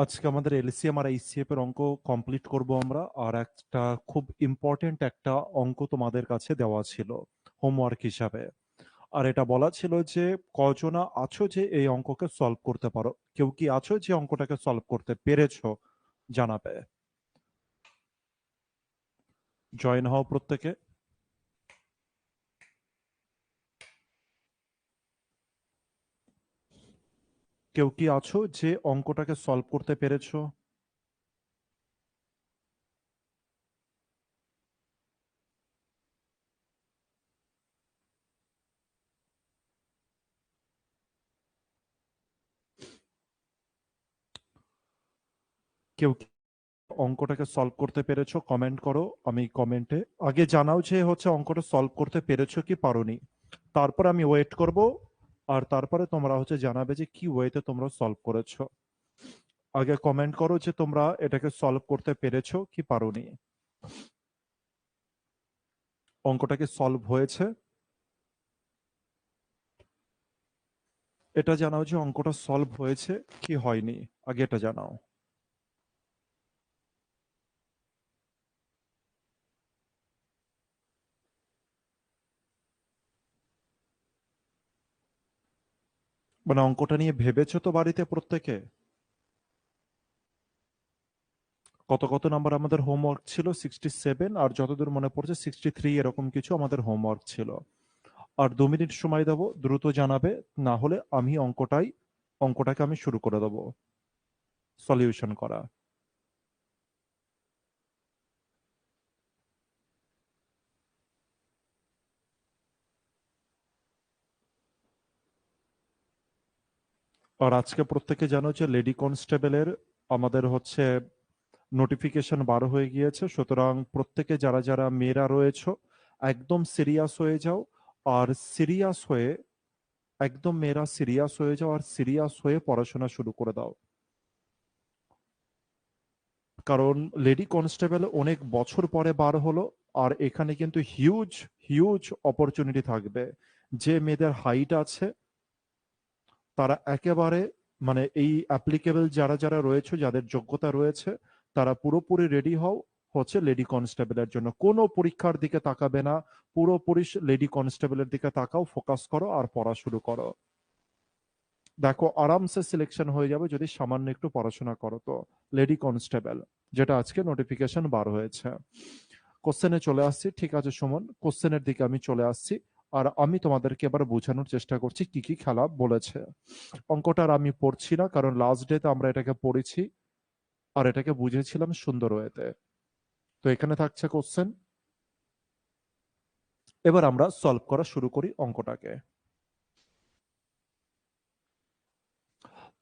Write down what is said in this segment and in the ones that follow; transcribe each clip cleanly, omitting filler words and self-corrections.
আজকে আমাদের এলসিএম আর এইচসিএফ এর অঙ্ক কমপ্লিট করব আমরা। আর একটা খুব ইম্পর্টেন্ট একটা অঙ্ক তোমাদের কাছে দেওয়া ছিল হোমওয়ার্ক হিসাবে। আর এটা বলা ছিল যে কজনা আছো যে এই অঙ্ককে সলভ করতে পারো, কেউ কি আছো যে অঙ্কটাকে সলভ করতে পেরেছো? জানাবে। জয়েন হও প্রত্যেকে। কেউ কি আছো যে অঙ্কটাকে সলভ করতে পেরেছো? কেউ কি অঙ্কটাকে সলভ করতে পেরেছো? কমেন্ট করো। আমি কমেন্টে আগে জানাও যে হচ্ছে অঙ্কটা সলভ করতে পেরেছো কি পারোনি। তারপর আমি ওয়েট করব। আর তারপরে তোমরা হচ্ছে জানাবে যে কি ওয়েতে তোমরা সলভ করেছো। আগে কমেন্ট করো যে তোমরা এটাকে সলভ করতে পেরেছো কি পারোনি। অঙ্কটাকে সলভ হয়েছে এটা জানাও যে অঙ্কটা সলভ হয়েছে কি হয়নি। আগে এটা জানাও। মানে অঙ্কটা নিয়ে ভেবেছো তো বাড়িতে প্রত্যেকে? কত কত নাম্বার আমাদের হোমওয়ার্ক ছিল? 67, আর যতদূর মনে পড়ছে 63 এরকম কিছু আমাদের হোমওয়ার্ক ছিল। আর 2 মিনিট সময় দেবো, দ্রুত জানাবে। না হলে আমি অঙ্কটাকে আমি শুরু করে দেবো সলিউশন করা। আর আজকে প্রত্যেকে জানো যে লেডি কনস্টেবলের আমাদের হচ্ছে নোটিফিকেশন বার হয়ে গিয়েছে। সুতরাং প্রত্যেকে যারা যারা মেয়েরা রয়েছে একদম সিরিয়াস হয়ে যাও। আর সিরিয়াস হয়ে একদম মেয়েরা সিরিয়াস হয়ে যাও আর সিরিয়াস হয়ে পড়াশোনা শুরু করে দাও। কারণ লেডি কনস্টেবল অনেক বছর পরে বার হলো। আর এখানে কিন্তু হিউজ হিউজ অপরচুনিটি থাকবে। যে মেয়েদের হাইট আছে তারা একেবারে মানে এই অ্যাপ্লিকেবল যারা যারা রয়েছে, যাদের যোগ্যতা রয়েছে, তারা পুরোপুরি রেডি হও হচ্ছে লেডি কনস্টেবলের জন্য। কোনো পরীক্ষার দিকে তাকাবে না, পুরোপুরি লেডি কনস্টেবলের দিকে তাকাও, ফোকাস করো আর পড়া শুরু করো। দেখো আরামসে সিলেকশন হয়ে যাবে যদি সামান্য একটু পড়াশোনা করো তো। লেডি কনস্টেবল যেটা আজকে নোটিফিকেশন বার হয়েছে। কোশ্চেনে চলে আসছি। ঠিক আছে সুমন, কোশ্চেনের দিকে আমি চলে আসছি। আর আমি তোমাদেরকে এবার বোঝানোর চেষ্টা করছি কি কি খেলা বলেছে। অঙ্কটা আর আমি পড়ছি না, কারণ লাস্ট ডেতে আমরা এটাকে পড়েছি আর এটাকে বুঝেছিলাম সুন্দর ওয়েতে। তো এখানে থাকছে কোশ্চেন। এবার আমরা সলভ করা শুরু করি অঙ্কটাকে।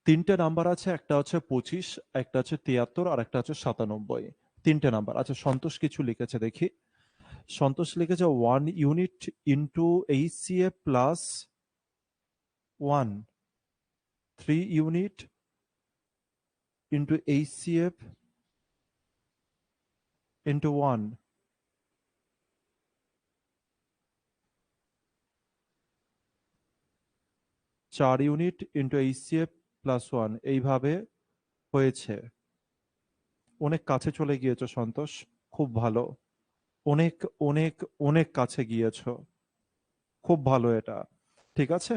তিনটে নাম্বার আছে, একটা হচ্ছে 25, একটা হচ্ছে 73, আর একটা হচ্ছে 97। তিনটে নাম্বার। আচ্ছা সন্তোষ কিছু লিখেছে দেখি। সন্তোষ লিখেছে 1 unit into HCA plus 1, 3 unit into HCF into 1, 4 unit into HCF plus 1, এইভাবে হয়েছে। অনেক কাছে চলে গিয়েছো সন্তোষ, খুব ভালো। অনেক অনেক অনেক কাছে গিয়েছো, খুব ভালো এটা। ঠিক আছে,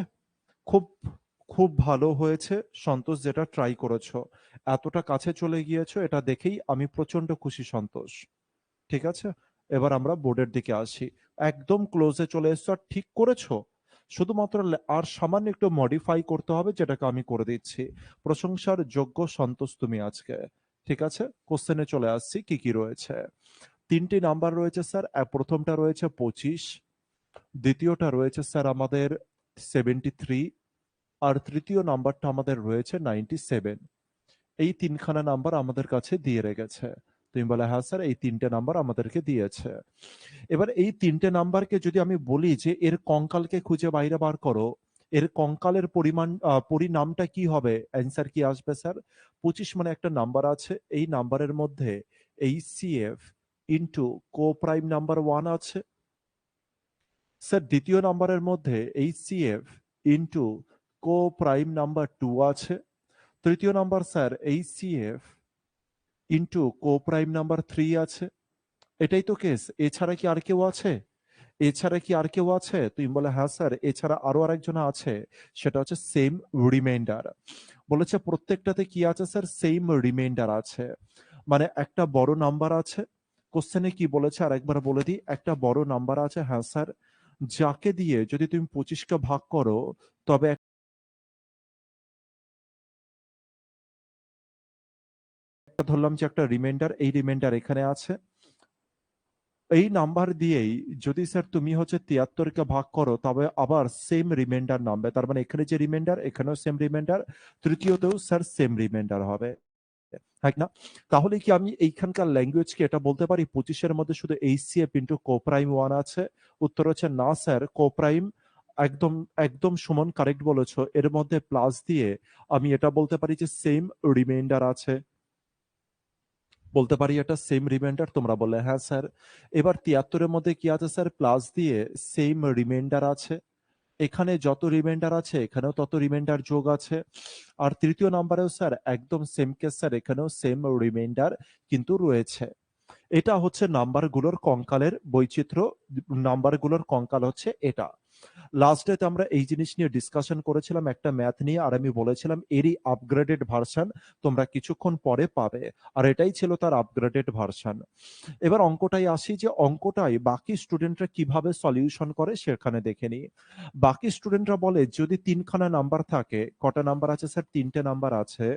খুব খুব ভালো হয়েছে সন্তোষ, যেটা ট্রাই করেছো। এতটা কাছে চলে গিয়েছো, এটা দেখেই আমি প্রচন্ড খুশি সন্তোষ। ঠিক আছে, এবার আমরা বোর্ডের দিকে আসি। একদম ক্লোজে চলে এসছো আর ঠিক করেছো। শুধুমাত্র আর সামান্য একটু মডিফাই করতে হবে, যেটাকে আমি করে দিচ্ছি। প্রশংসার যোগ্য সন্তোষ তুমি আজকে। ঠিক আছে, কোশ্চেনে চলে আসছি কি কি রয়েছে। তিনটি নাম্বার রয়েছে স্যার। প্রথমটা রয়েছে 25, দ্বিতীয়টা রয়েছে স্যার আমাদের 73, আর তৃতীয় নাম্বারটা আমাদের রয়েছে 97। এই তিনখানা নাম্বার আমাদের কাছে দিয়ে রেখেছে। তুমি বলে হ্যাঁ স্যার এই তিনটে নাম্বার আমাদেরকে দিয়েছে। এবার এই তিনটে নাম্বারকে যদি আমি বলি যে এর কঙ্কালকে খুঁজে বাইরে বার করো, এর কঙ্কালের পরিমাণ পরিণামটা কি হবে, অ্যান্সার কি আসবে স্যার? 25 মানে একটা নাম্বার আছে, এই নাম্বারের মধ্যে HCF into co prime number 1 আছে। স্যার দ্বিতীয় নাম্বারের মধ্যে HCF into co prime number 2 আছে। তৃতীয় number sir HCF into কোপ্রাইম number 3 আছে। এটাই তো কেস, এছাড়া কি আর কেউ আছে? এছাড়া কি আর কেউ আছে? তুমি বলে হ্যাঁ স্যার, এছাড়া আরো আরেকজন আছে, সেটা হচ্ছে সেম রিমাইন্ডার। বলেছে প্রত্যেকটাতে কি আছে স্যার? সেম রিমাইন্ডার আছে। মানে একটা বড় নাম্বার আছে। কোশ্চেনে কি বলেছে আর একবার বলে দিই, একটা বড় নাম্বার আছে, হ্যাঁ স্যার, যাকে দিয়ে যদি তুমি 25কে ভাগ করো তবে একটা ধরলাম যে একটা রিমাইন্ডার, এই রিমাইন্ডার এখানে আছে। এই নাম্বার দিয়েই যদি স্যার তুমি হচ্ছে 73কে ভাগ করো তবে আবার সেম রিমাইন্ডার নামবে। তার মানে এখানে যে রিমাইন্ডার এখানেও সেম রিমাইন্ডার, তৃতীয়তেও স্যার সেম রিমাইন্ডার হবে। হ্যাঁ না? তাহলে কি আমি এইখানকার ল্যাঙ্গুয়েজ কি এটা বলতে পারি 25-এর মধ্যে শুধু HCF ইন্টু কোপ্রাইম 1 আছে? উত্তর হচ্ছে না স্যার, কোপ্রাইম একদম একদম সুমন কারেক্ট বলেছো, এর মধ্যে প্লাস দিয়ে আমি এটা বলতে পারি যে সেম রিমাইন্ডার আছে। বলতে পারি এটা সেম রিমাইন্ডার, তোমরা বললে হ্যাঁ স্যার। এবার 73-এর মধ্যে কি আছে স্যার? প্লাস দিয়ে সেম রিমাইন্ডার আছে। এখানে যত রিমাইন্ডার আছে এখানেও তত রিমাইন্ডার যোগ আছে। আর তৃতীয় নাম্বারেও স্যার একদম সেম কেস স্যার, এখানেও সেম রিমাইন্ডার কিন্তু রয়েছে। এটা হচ্ছে নাম্বারগুলোর কঙ্কালের বৈচিত্র্য। নাম্বারগুলোর কঙ্কাল হচ্ছে এটা। লাস্ট ডেতে আমরা এই জিনিস নিয়ে ডিসকাশন করেছিলাম একটা ম্যাথ নিয়ে, আর আমি বলেছিলাম এরই আপগ্রেডেড ভার্সন তোমরা কিছুক্ষণ পরে পাবে। আর এটাই ছিল তার আপগ্রেডেড ভার্সন। এবার অঙ্কটাই আসি, যে অঙ্কটাই বাকি স্টুডেন্টরা কিভাবে সলিউশন করে সেখানে দেখে নিই। বাকি স্টুডেন্টরা বলে যদি তিনখানা নাম্বার থাকে, কটা নাম্বার আছে স্যার? তিনটে নাম্বার আছে,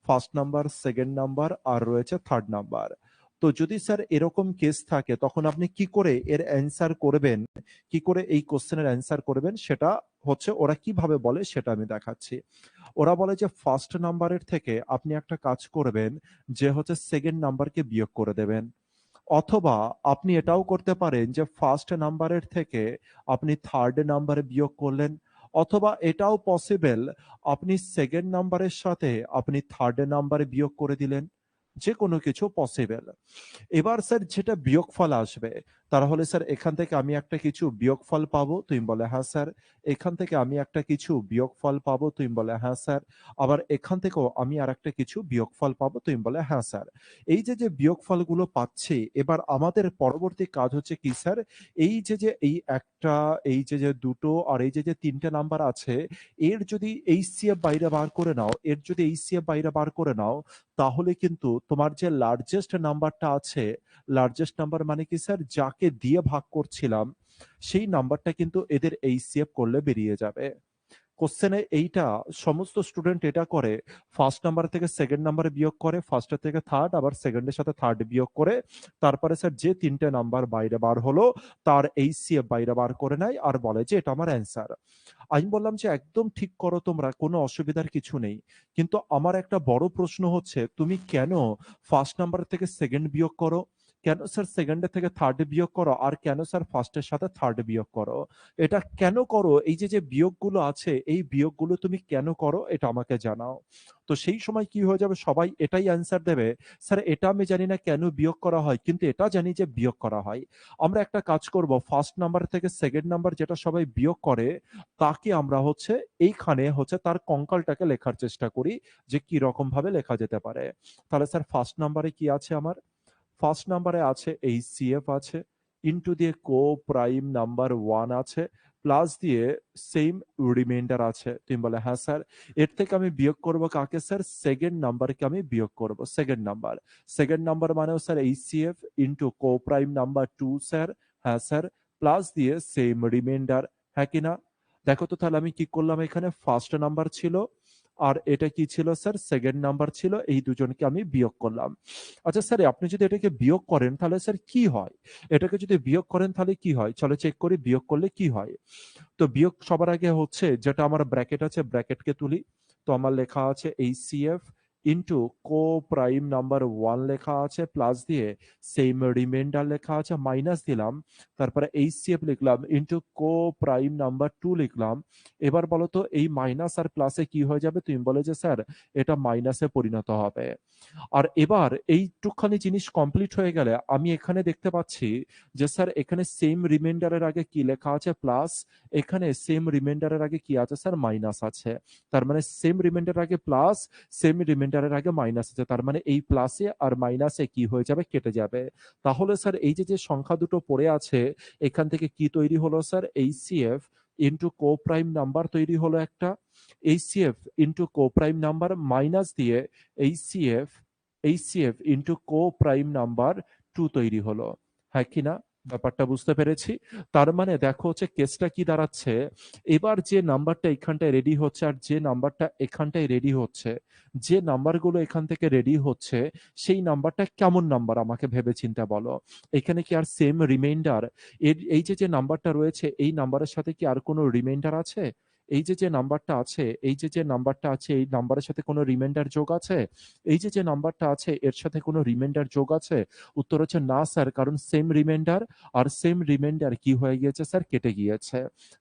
ফার্স্ট নাম্বার, সেকেন্ড নাম্বার আর রয়েছে থার্ড নাম্বার। তো যদি স্যার এরকম কেস থাকে তখন আপনি কি করে এর অ্যান্সার করবেন, কি করে এই কোশ্চেনের অ্যান্সার করবেন, সেটা হচ্ছে ওরা কিভাবে বলে সেটা আমি দেখাচ্ছি। ওরা বলে যে ফার্স্ট নাম্বারের থেকে আপনি একটা কাজ করবেন, যে হচ্ছে সেকেন্ড নাম্বারকে বিয়োগ করে দেবেন। অথবা আপনি এটাও করতে পারেন যে ফার্স্ট নাম্বারের থেকে আপনি থার্ড নাম্বারে বিয়োগ করলেন। অথবা এটাও পসিবল, আপনি সেকেন্ড নাম্বারের সাথে আপনি থার্ড নাম্বারে বিয়োগ করে দিলেন। যে কোনো কিছু পসিবল। এবার স্যার যেটা বিয়োগফল আসবে, তাহলে স্যার এখান থেকে আমি একটা কিছু বিয়োগফল পাবো, তুমি বলে হ্যাঁ স্যার। এখান থেকে আমি একটা কিছু বিয়োগফল পাবো, তুমি বলে হ্যাঁ স্যার। আবার এখান থেকেও আমি আর একটা কিছু বিয়োগফল পাবো, তুমি বলে হ্যাঁ স্যার। এই যে যে বিয়োগফলগুলো পাচ্ছি, এবার আমাদের পরবর্তী কাজ হচ্ছে কি স্যার? এই যে যে এই একটা, এই যে যে দুটো আর এই যে যে তিনটে নাম্বার আছে, এর যদি HCF বাইরে বার করে নাও, এর যদি HCF বাইরে বার করে নাও, তাহলে কিন্তু তোমার যে লার্জেস্ট নাম্বারটা আছে, লার্জেস্ট নাম্বার মানে কি স্যার? যাকে দিয়ে ভাগ করছিলাম সেই নাম্বারটা কিন্তু এদের HCF করলে বেরিয়ে যাবে। কোশ্চেনে এইটা সমস্ত স্টুডেন্ট এটা করে, ফার্স্ট নাম্বার থেকে সেকেন্ড নাম্বারে বিয়োগ করে, ফার্স্টের থেকে থার্ড, আবার সেকেন্ডের সাথে থার্ড বিয়োগ করে, তারপরে স্যার যে তিনটে নাম্বার বাইরে বার হলো তার HCF বাইরে বার করে নেয় আর বলে যে এটা আমার অ্যান্সার। আমি বললাম যে একদম ঠিক করো তোমরা, কোনো অসুবিধার কিছু নেই। কিন্তু আমার একটা বড় প্রশ্ন হচ্ছে, তুমি কেন ফার্স্ট নাম্বার থেকে সেকেন্ড বিয়োগ করো? কেন স্যার সেকেন্ডের থেকে থার্ড বিয়োগ করো? আর কেন স্যার ফার্স্টের সাথে থার্ড বিয়োগ করো? এটা কেন করো? এই যে যে বিয়োগগুলো আছে, এই বিয়োগগুলো তুমি কেন করো এটা আমাকে জানাও। তো সেই সময় কি হয়ে যাবে, সবাই এটাই অ্যান্সার দেবে, স্যার এটা আমি জানি না কেন বিয়োগ করা হয়, কিন্তু এটা জানি যে বিয়োগ করা হয়। আমরা একটা কাজ করব, ফার্স্ট নাম্বার থেকে সেকেন্ড নাম্বার যেটা সবাই বিয়োগ করে, তাকে আমরা হচ্ছে এইখানে হচ্ছে তার কঙ্কালটাকে লেখার চেষ্টা করি, যে কি রকম ভাবে লেখা যেতে পারে। তাহলে স্যার ফার্স্ট নাম্বারে কি আছে আমার? ফার্স্ট নাম্বারে আছে HCF আছে, ইনটু দিয়ে কো প্রাইম নাম্বার 1 আছে, প্লাস দিয়ে সেম রিমাইন্ডার আছে। তুমি বলে হ্যাঁ স্যার। এর থেকে আমি বিয়োগ করব কাকে স্যার? সেকেন্ড নাম্বারকে আমি বিয়োগ করব, সেকেন্ড নাম্বার। সেকেন্ড নাম্বার মানেও স্যার HCF ইনটু কো প্রাইম নাম্বার 2 স্যার। হ্যাঁ স্যার। প্লাস দিয়ে সেম রিমাইন্ডার। হ্যাঁ কিনা? দেখো তো তাহলে আমি কি করলাম, এখানে ফার্স্ট নাম্বার ছিল আর এটা কি ছিল স্যার? সেকেন্ড নাম্বার ছিল, এই দুজনকে আমি বিয়োগ করলাম। আচ্ছা স্যার, আপনি যদি এটাকে বিয়োগ করেন তাহলে স্যার কি হয়? এটাকে যদি বিয়োগ করেন তাহলে কি হয়? চলো চেক করি বিয়োগ করলে কি হয়। তো বিয়োগ সবার আগে হচ্ছে যেটা আমার ব্র্যাকেট আছে, ব্র্যাকেটকে তুলি। তো আমার লেখা আছে HCF into co prime number 1 লেখা আছে প্লাস দিয়ে সেম রিমাইন্ডার লেখা আছে মাইনাস দিলাম, তারপরে এইচসিএফ লিখলাম ইন্টু কো প্রাইম নাম্বার 2 লিখলাম। এবার বলো তো এই মাইনাস আর প্লাসে কি হয়ে যাবে? তুমি বলে যে স্যার এটা মাইনাসে পরিণত হবে। আর এবার এইটুকখানি জিনিস কমপ্লিট হয়ে গেলে আমি এখানে দেখতে পাচ্ছি যে স্যার এখানে সেম রিমাইন্ডারের আগে কি লেখা আছে? প্লাস। এখানে সেম রিমাইন্ডারের আগে কি আছে স্যার? মাইনাস আছে। তার মানে সেম রিমাইন্ডারের আগে প্লাস, সেম রিমাইন্ডারের আগে মাইনাস আছে। তার মানে এই প্লাসে আর মাইনাসে কি হয়ে যাবে? কেটে যাবে। তাহলে স্যার এই যে সংখ্যা দুটো পড়ে আছে এখান থেকে কি তৈরি হলো sir? HCF into co prime number তৈরি হলো একটা, HCF into co prime number minus দিয়ে HCF HCF into co prime number 2 তৈরি হলো। হ্যাঁ কিনা? ব্যাপারটা বুঝতে পেরেছি। তার মানে দেখো হচ্ছে কেসটা কি দাঁড়াচ্ছে, এবার যে নাম্বারটা এখানটায় রেডি হচ্ছে আর যে নাম্বারটা এখানটায় রেডি হচ্ছে, যে নাম্বারগুলো এখান থেকে রেডি হচ্ছে সেই নাম্বারটা কেমন নাম্বার আমাকে ভেবে চিন্তা বলো। এখানে কি আর সেম রিমাইন্ডার, এর এই যে নাম্বারটা রয়েছে এই নাম্বারের সাথে কি আর কোনো রিমাইন্ডার আছে? এই যে নাম্বারটা আছে, এই যে নাম্বারটা আছে এই নাম্বারের সাথে কোনো রিমাইন্ডার যোগ আছে? এই যে নাম্বারটা আছে এর সাথে কোনো রিমাইন্ডার যোগ আছে? উত্তর হচ্ছে না স্যার, কারণ সেম রিমাইন্ডার আর সেম রিমাইন্ডার কি হয়ে গিয়েছে স্যার? কেটে গিয়েছে।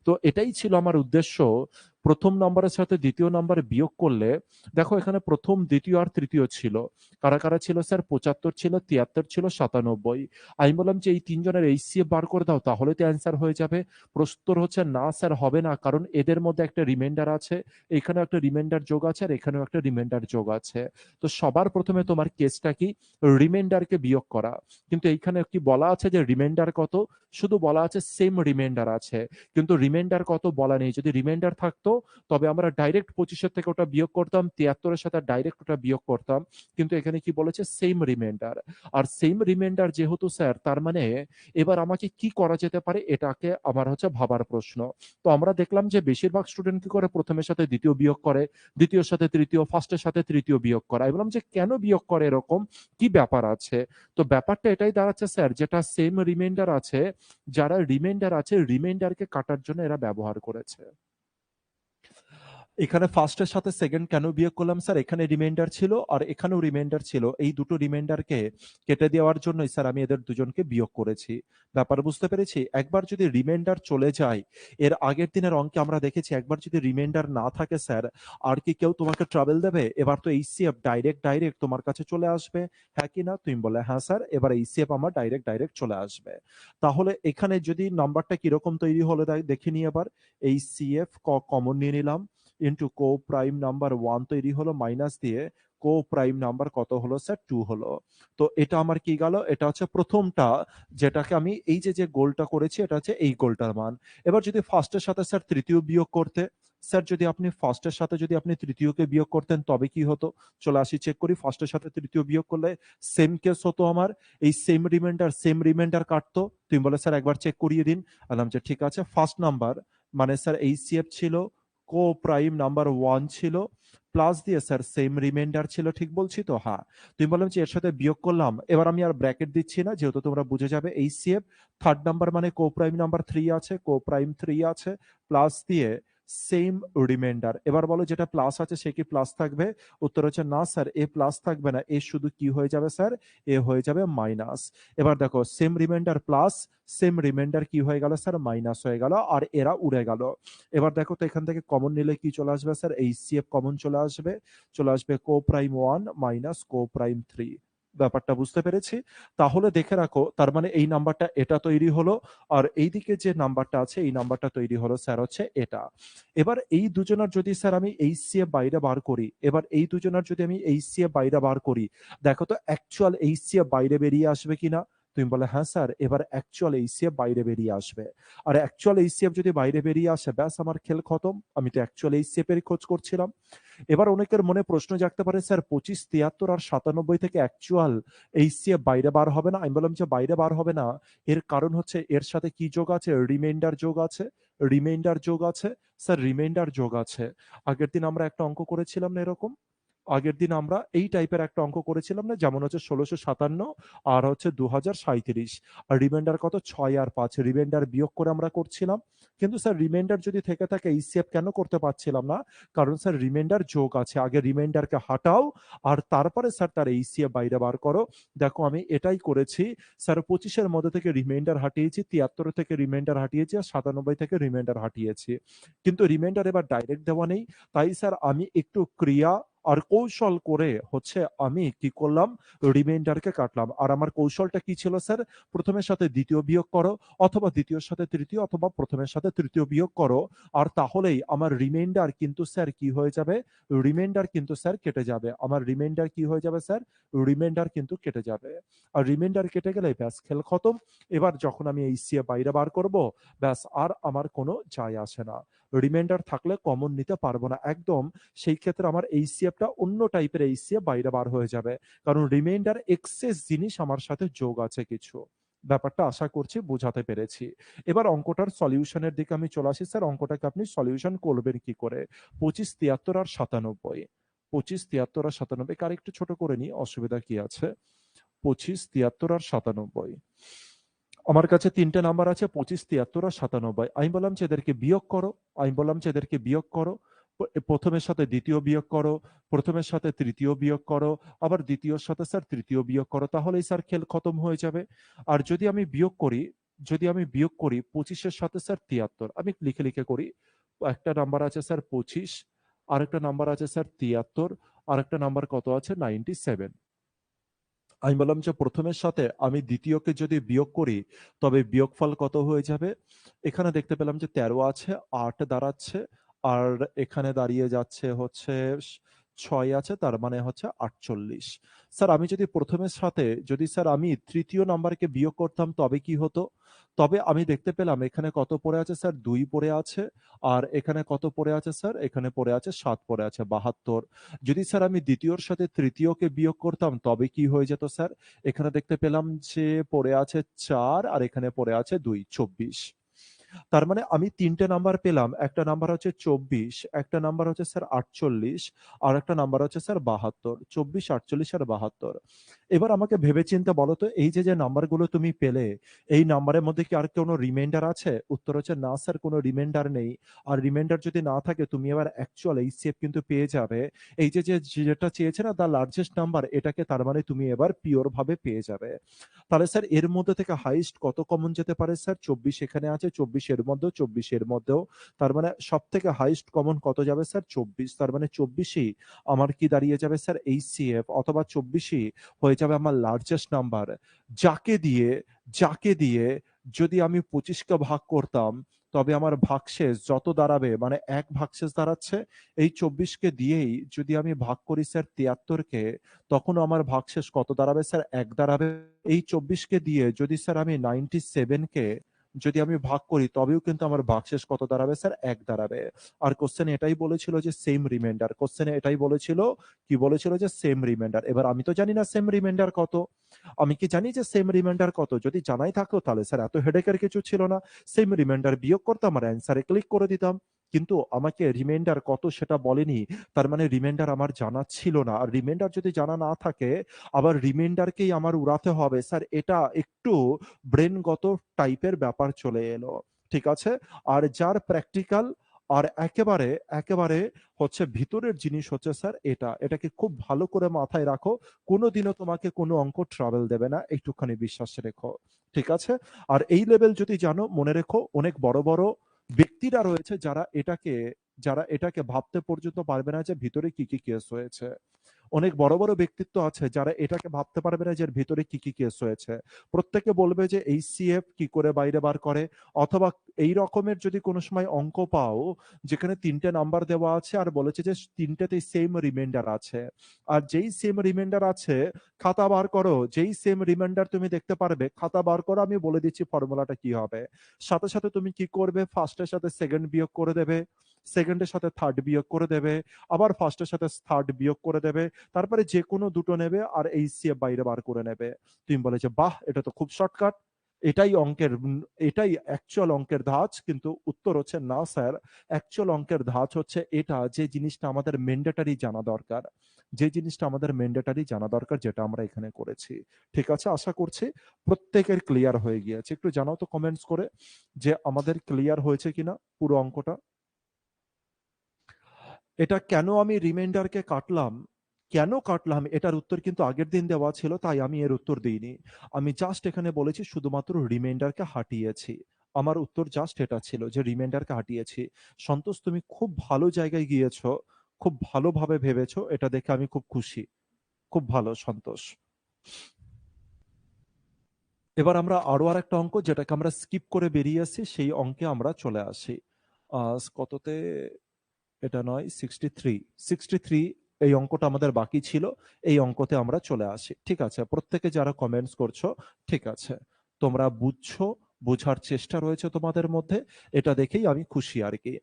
তো এটাই ছিল আমার উদ্দেশ্য। প্রথম নাম্বারের সাথে দ্বিতীয় নাম্বার বিয়োগ করলে দেখো এখানে প্রথম দ্বিতীয় আর তৃতীয় ছিল, কারা কারা ছিল স্যার? 75 ছিল, 73 ছিল, 97। আমি বললাম যে এই তিনজনের এইচসিএফ বার করে দাও তাহলে তো অ্যান্সার হয়ে যাবে। প্রশ্ন হচ্ছে না স্যার হবে না, কারণ এদের মধ্যে একটা রিমাইন্ডার আছে, এখানেও একটা রিমাইন্ডার যোগ আছে আর এখানেও একটা রিমাইন্ডার যোগ আছে। তো সবার প্রথমে তোমার কেসটা কি? রিমাইন্ডারকে বিয়োগ করা। কিন্তু এইখানে কি বলা আছে যে রিমাইন্ডার কত? শুধু বলা আছে সেম রিমাইন্ডার আছে, কিন্তু রিমাইন্ডার কত বলা নেই। যদি রিমাইন্ডার থাকতো তবে আমরা ডাইরেক্ট 25-এর থেকে ওটা বিয়োগ করতাম, 73-এর সাথে ডাইরেক্ট ওটা বিয়োগ করতাম। কিন্তু এখানে কি বলেছে? Same remainder. আর সেম রিমাইন্ডার যেহেতু স্যার, তার মানে এবার আমাকে কি করা যেতে পারে এটাকে আমার হচ্ছে ভাবার প্রশ্ন। তো আমরা দেখলাম যে বেশিরভাগ স্টুডেন্ট কি করে? প্রথমের সাথে দ্বিতীয় বিয়োগ করে, দ্বিতীয়র সাথে তৃতীয়, ফার্স্টের সাথে তৃতীয় বিয়োগ করা। আমি বললাম যে কেন বিয়োগ করে এরকম? কি ব্যাপার আছে? তো ব্যাপারটা এটাই দাঁড়াচ্ছে স্যার, যেটা সেম রিমাইন্ডার আছে, যারা রিমাইন্ডার আছে রিমাইন্ডারকে কাটার জন্য এরা ব্যবহার করেছে। এখানে ফার্স্টের সাথে সেকেন্ড কেন বিয়োগ করলাম স্যার? এখানে রিমাইন্ডার ছিল আর এখানেও রিমাইন্ডার ছিল, এই দুটো রিমাইন্ডারকে কেটে দেওয়ার জন্যই স্যার আমি এদের দুজনকে বিয়োগ করেছি। ব্যাপার বুঝতে পেরেছি? একবার যদি রিমাইন্ডার চলে যায়, এর আগের দিনের অঙ্কে আমরা দেখেছি একবার যদি রিমাইন্ডার না থাকে স্যার, আর কি কেউ তোমাকে ট্রাভেল দেবে? এবার তো এইচসিএফ ডাইরেক্ট ডাইরেক্ট তোমার কাছে চলে আসবে। হ্যাঁ কি না? তুমি বলে হ্যাঁ স্যার, এবার এইচসিএফ আমার ডাইরেক্ট ডাইরেক্ট চলে আসবে। তাহলে এখানে যদি নাম্বারটা কিরকম তৈরি হলো দেখে নিই এবার। এইচসিএফ কমন নিয়ে নিলাম, ইন্টু কো প্রাইম নাম্বার 1 তৈরি হলো মাইনাস দিয়ে কো প্রাইম নাম্বার কত হলো স্যার? 2 হলো। তো এটা আমার কি গেল? এটা হচ্ছে প্রথমটা, যেটাকে আমি এই যে গোলটা করেছি এটা হচ্ছে এই গোলটার মান। এবার যদি ফার্স্টের সাথে স্যার তৃতীয় বিয়োগ করতে, স্যার যদি আপনি ফার্স্টের সাথে যদি আপনি তৃতীয়কে বিয়োগ করতেন তবে কি হতো? চলে আসি চেক করি। ফার্স্টের সাথে তৃতীয় বিয়োগ করলে সেম কেস হতো আমার, এই সেম রিমাইন্ডার কাটতো। তুমি বলে স্যার একবার চেক করিয়ে দিন। বললাম যে ঠিক আছে। ফার্স্ট নাম্বার মানে স্যার এইচসিএফ ছিল, কো প্রাইম নাম্বার 1 ছিল, প্লাস দিয়ে স্যার সেম রিমাইন্ডার ছিল, ঠিক বলছি তো? হ্যাঁ। তুমি বললাম যে এর সাথে বিয়োগ করলাম, এবার আমি আর ব্র্যাকেট দিচ্ছি না যেহেতু তোমরা বুঝে যাবে। এইচসিএফ থার্ড নাম্বার মানে কো প্রাইম নাম্বার 3 আছে, কো প্রাইম 3 আছে, প্লাস দিয়ে সেম রিমাইন্ডার। এবার বলো যেটা প্লাস আছে সে কি প্লাস থাকবে? উত্তর হচ্ছে না স্যার, এ প্লাস থাকবে না, এ শুধু কি হয়ে যাবে স্যার? এ হয়ে যাবে মাইনাস। এবার দেখো same reminder plus, same reminder কি হয়ে গেল স্যার? মাইনাস হয়ে গেল আর এরা উড়ে গেল। এবার দেখো তো এখান থেকে কমন নিলে কি চলে আসবে স্যার? এইচসিএফ কমন চলে আসবে, চলে আসবে কো প্রাইম 1 মাইনাস কো প্রাইম 3। ব্যাপারটা বুঝতে পেরেছি? তাহলে দেখে রাখো, তার মানে এই নাম্বারটা এটা তৈরি হলো, আর এইদিকে যে নাম্বারটা আছে এই নাম্বারটা তৈরি হলো স্যার হচ্ছে এটা। এবার এই দুজনের যদি স্যার আমি এইচসিএফ বাইরে বার করি, এবার এই দুজনের যদি আমি এইচসিএফ বাইরে বার করি, দেখো তো অ্যাকচুয়াল এইচসিএফ বাইরে বেরিয়ে আসবে কিনা? তুমি বলে হ্যাঁ স্যার, এবার অ্যাকচুয়াল এইচসিএফ বাইরে বেরিয়ে আসবে। আর অ্যাকচুয়াল এইচসিএফ যদি বাইরে বেরিয়ে আসে ব্যাস আমার খেল খতম। আমি তো অ্যাকচুয়াল এইচসিএফ এর খোঁজ করছিলাম। এবার অনেকের মনে প্রশ্ন জাগতে পারে স্যার 25, 73 আর 97 থেকে অ্যাকচুয়াল এইচসিএফ বাইরে বার হবে না? আমি বললাম যে বাইরে বার হবে না, এর কারণ হচ্ছে এর সাথে কি যোগ আছে? রিমাইন্ডার যোগ আছে। রিমাইন্ডার যোগ আছে স্যার, রিমাইন্ডার যোগ আছে। আগের দিন আমরা একটা অঙ্ক করেছিলাম না এরকম? আগের দিন আমরা এই টাইপের একটা অঙ্ক করেছিলাম না, যেমন হচ্ছে ১৬৫৭ আর হচ্ছে ২০৩৭, আর রিমাইন্ডার কত ৬ আর ৫, রিমাইন্ডার বিয়োগ করে আমরা করছিলাম। কিন্তু স্যার রিমাইন্ডার যদি থেকে থাকে এইচসিএফ কেন করতে পারছিলাম না? কারণ স্যার রিমাইন্ডার যোগ আছে, আগে রিমাইন্ডারকে হাটাও আর তারপরে স্যার তার এইচসিএফ বাইরে বার করো। দেখো আমি এটাই করেছি স্যার, 25-এর মধ্যে থেকে রিমাইন্ডার হাটিয়েছি, 73 থেকে রিমাইন্ডার হাটিয়েছি আর 97 থেকে রিমাইন্ডার হাটিয়েছি। কিন্তু রিমাইন্ডার এবার ডাইরেক্ট দেওয়া নেই, তাই স্যার আমি একটু ক্রিয়া আর কৌশল করে হচ্ছে আমি কি করলাম, রিমাইন্ডারকে কাটলাম। আর আমার কৌশলটা কি ছিল স্যার, প্রথমের সাথে দ্বিতীয় বিয়োগ করো, অথবা দ্বিতীয়র সাথে তৃতীয়, অথবা প্রথমের সাথে তৃতীয় বিয়োগ করো, আর তাহলেই আমার রিমাইন্ডার কিন্তু স্যার কি হয়ে যাবে, রিমাইন্ডার কিন্তু স্যার কেটে যাবে। আমার রিমাইন্ডার কি হয়ে যাবে স্যার, রিমাইন্ডার কিন্তু কেটে যাবে। আর রিমাইন্ডার কেটে গেলে ব্যাস খেল খতম। এবার যখন আমি এইচসিএফ বাইরে বার করব, ব্যাস আর আমার কোনো যায় আসে না। রিমাইন্ডার থাকলে কমন নিতে পারবো না একদম, সেই ক্ষেত্রে আমার এইচসিএফটা অন্য টাইপের এইচসিএফ বাইরে বার হয়ে যাবে, কারণ রিমাইন্ডার এক্সেস জিনিস আমার সাথে যোগ আছে কিছু। ব্যাপারটা আশা করছি বোঝাতে পেরেছি। এবার অঙ্কটার সলিউশনের দিকে আমি চলে আসি স্যার, অঙ্কটাকে আপনি সলিউশন করবেন কি করে। 25, 73 আর 97, 25, 73 আর 97 কার একটু ছোট করে নি, অসুবিধা কি আছে। 25, 73 আর 97, আমার কাছে তিনটে নাম্বার আছে 25, 73 আর 97। আমি বললাম যে এদেরকে বিয়োগ করো, আমি বললাম যে এদেরকে বিয়োগ করো, প্রথমের সাথে দ্বিতীয় বিয়োগ করো, প্রথমের সাথে তৃতীয় বিয়োগ করো, আবার দ্বিতীয়র সাথে স্যার তৃতীয় বিয়োগ করো, তাহলেই স্যার খেল খতম হয়ে যাবে। আর যদি আমি বিয়োগ করি, যদি আমি বিয়োগ করি 25-এর সাথে স্যার 73, আমি লিখে লিখে করি। একটা নাম্বার আছে স্যার 25, আরেকটা নাম্বার আছে স্যার 73, আরেকটা নাম্বার কত আছে 97। আমি বললাম যে প্রথমের সাথে আমি দ্বিতীয়কে যদি বিয়োগ করি, তবে বিয়োগফল কত হয়ে যাবে। এখানে দেখতে পেলাম যে 13 আছে, 8 দাঁড়াচ্ছে, আর এখানে দাঁড়িয়ে যাচ্ছে হচ্ছে 6 আছে, তার মানে হচ্ছে 48। স্যার আমি যদি প্রথমের সাথে যদি স্যার আমি তৃতীয় নাম্বারকে বিয়োগ করতাম তবে কি হতো, তবে আমি দেখতে পেলাম এখানে কত পড়ে আছে স্যার 2 পড়ে আছে, আর এখানে কত পড়ে আছে স্যার, এখানে পড়ে আছে 7 পড়ে আছে 72। যদি স্যার আমি দ্বিতীয়র সাথে তৃতীয়কে বিয়োগ করতাম তবে কি হয়ে যেত স্যার, এখানে দেখতে পেলাম যে পড়ে আছে 4 আর এখানে পড়ে আছে 2, 24। তার মানে আমি তিনটে নাম্বার পেলাম, একটা নাম্বার হচ্ছে 24, একটা নাম্বার হচ্ছে স্যার 48, আর একটা নাম্বার হচ্ছে স্যার 72, 24, 48 আর 72। এবার আমাকে ভেবেচিন্তে বলো তো, এই যে যে নাম্বারগুলো তুমি পেলে, এই নাম্বারের মধ্যে কি আর কোনো রিমাইন্ডার আছে? উত্তর হচ্ছে না স্যার, কোনো রিমাইন্ডার নেই। আর রিমাইন্ডার যদি না থাকে তুমি এবার অ্যাকচুয়াল এইচসিএফ কিন্তু পেয়ে যাবে। এই যে যেটা চেয়েছে না দ্য লার্জেস্ট নাম্বার, এটাকে তার মানে তুমি এবার পিওর ভাবে পেয়ে যাবে। তাহলে স্যার এর মধ্যে থেকে হাইয়েস্ট কত কমন যেতে পারে স্যার, 24 এখানে আছে, 24 এর মধ্যেও, 24 এর মধ্যেও, তার মানে সব থেকে হাইয়েস্ট কমন কত যাবে স্যার 24, তার মানে 24ই আমার কি দাঁড়িয়ে যাবে স্যার এইচসিএফ, অথবা 24ই হয়ে যাবে আমার লার্জেস্ট নাম্বার। যাকে দিয়ে যদি আমি 25কে ভাগ করতাম, তবে আমার ভাগশেষ যত দাঁড়াবে, মানে এক ভাগশেষ দাঁড়াচ্ছে, এই 24কে দিয়েই যদি আমি ভাগ করি স্যার 73কে, তখন আমার ভাগশেষ কত দাঁড়াবে স্যার, 1 দাঁড়াবে। এই 24কে দিয়ে যদি স্যার আমি 97কে যদি আমি ভাগ করি, তবেও কিন্তু আমার ভাগশেষ কত দাঁড়াবে স্যার, 1 দাঁড়াবে। আর কোশ্চেন এটাই বলেছিল যে সেম রিমাইন্ডার, কোশ্চেনে এটাই বলেছিল, কি বলেছিল যে সেম রিমাইন্ডার। এবার আমি তো জানি না সেম রিমাইন্ডার কত, আমি কি জানি যে সেম রিমাইন্ডার কত, যদি জানাই থাকতো তাহলে স্যার এত হেডেকের কিছু ছিল না, সেম রিমাইন্ডার বিয়োগ করতাম আর অ্যান্সারে ক্লিক করে দিতাম। কিন্তু আমাকে রিমাইন্ডার কত সেটা বলেনি, তার মানে রিমাইন্ডার আমার জানা ছিল না। আর রিমাইন্ডার যদি জানা না থাকে, আবার রিমাইন্ডারকেই আমার উড়াতে হবে স্যার, এটা একটু ব্রেনগত টাইপের ব্যাপার চলে এলো। ঠিক আছে। আর যার প্র্যাকটিক্যাল আর একেবারে একেবারে হচ্ছে ভিতরের জিনিস হচ্ছে স্যার এটাকে খুব ভালো করে মাথায় রাখো। কোনোদিনও তোমাকে কোনো অঙ্ক ট্রাভেল দেবে না, একটুখানি বিশ্বাস রেখো। ঠিক আছে। আর এই লেভেল যদি জানো, মনে রেখো অনেক বড় বড় ব্যক্তিরা রয়েছে যারা এটাকে ভাবতে পর্যন্ত পারবে না যে ভিতরে কি কি কেস হয়েছে। অনেক বড় বড় ব্যক্তিত্ব আছে যারা এটাকে ভাবতে পারবে না যে এর ভিতরে কি কি কেস হয়েছে। প্রত্যেকে বলবে যে এইচসিএফ কি করে বাইরে বার করে, অথবা এই রকমের যদি কোনো সময় অঙ্ক পাও যেখানে তিনটে নাম্বার দেওয়া আছে আর বলেছে যে তিনটেতেই সেম রিমাইন্ডার আছে, আর যেই সেম রিমাইন্ডার আছে খাতা বার করো, যেই সেম রিমাইন্ডার তুমি দেখতে পারবে খাতা বার করো, আমি বলে দিচ্ছি ফর্মুলাটা কি হবে। সাথে সাথে তুমি কি করবে, ফার্স্টের সাথে সেকেন্ড বিয়োগ করে দেবে, সেকেন্ডের সাথে থার্ড বিয়োগ করে দেবে, আবার ফার্স্টের সাথে থার্ড বিয়োগ করে দেবে, তারপরে যে কোনো দুটো নেবে আর এইচসিএফ বাইরে বার করে নেবে। তুমি বলে যে বাহ, এটা তো খুব শর্টকাট। এটাই অঙ্কের এটাই অ্যাকচুয়াল অঙ্কের ধাঁচ, কিন্তু উত্তর হচ্ছে না স্যার। অ্যাকচুয়াল অঙ্কের ধাঁচ হচ্ছে এটা, যে জিনিসটা আমাদের ম্যান্ডেটরি জানা দরকার, যে জিনিসটা আমাদের ম্যান্ডেটরি জানা দরকার, যেটা আমরা এখানে করেছি। ঠিক আছে, আশা করছি প্রত্যেকের ক্লিয়ার হয়ে গিয়েছে। একটু জানাও তো কমেন্টস করে যে আমাদের ক্লিয়ার হয়েছে কিনা পুরো অঙ্কটা। এটা কেন আমি রিমাইন্ডারকে কাটলাম, কেন কাটলাম এটার উত্তর কিন্তু আগের দিন দেওয়া ছিল, তাই আমি এর উত্তর দিইনি। আমি জাস্ট এখানে বলেছি শুধুমাত্র রিমাইন্ডারকে হাঁটিয়েছি। আমার উত্তর জাস্ট এটা ছিল যে রিমাইন্ডারকে হাঁটিয়েছি। সন্তোষ, তুমি খুব ভালো জায়গায় গিয়েছো, খুব ভালোভাবে ভেবেছো, এটা দেখে আমি খুব খুশি। খুব ভালো সন্তোষ। এবার আমরা আরো আরেকটা অঙ্ক যেটাকে আমরা স্কিপ করে বেরিয়ে আসি, সেই অঙ্কে আমরা চলে আসি। কততে, এটা নয়, 63, 63 এই অঙ্কটা আমাদের বাকি ছিল। এই অঙ্কতে আমরা চলে আসি। ঠিক আছে, প্রত্যেকে যারা কমেন্টস করছো, ঠিক আছে, তোমরা বুঝছো, বোঝার চেষ্টা রয়েছে তোমাদের মধ্যে, এটা দেখেই আমি খুশি আর কি।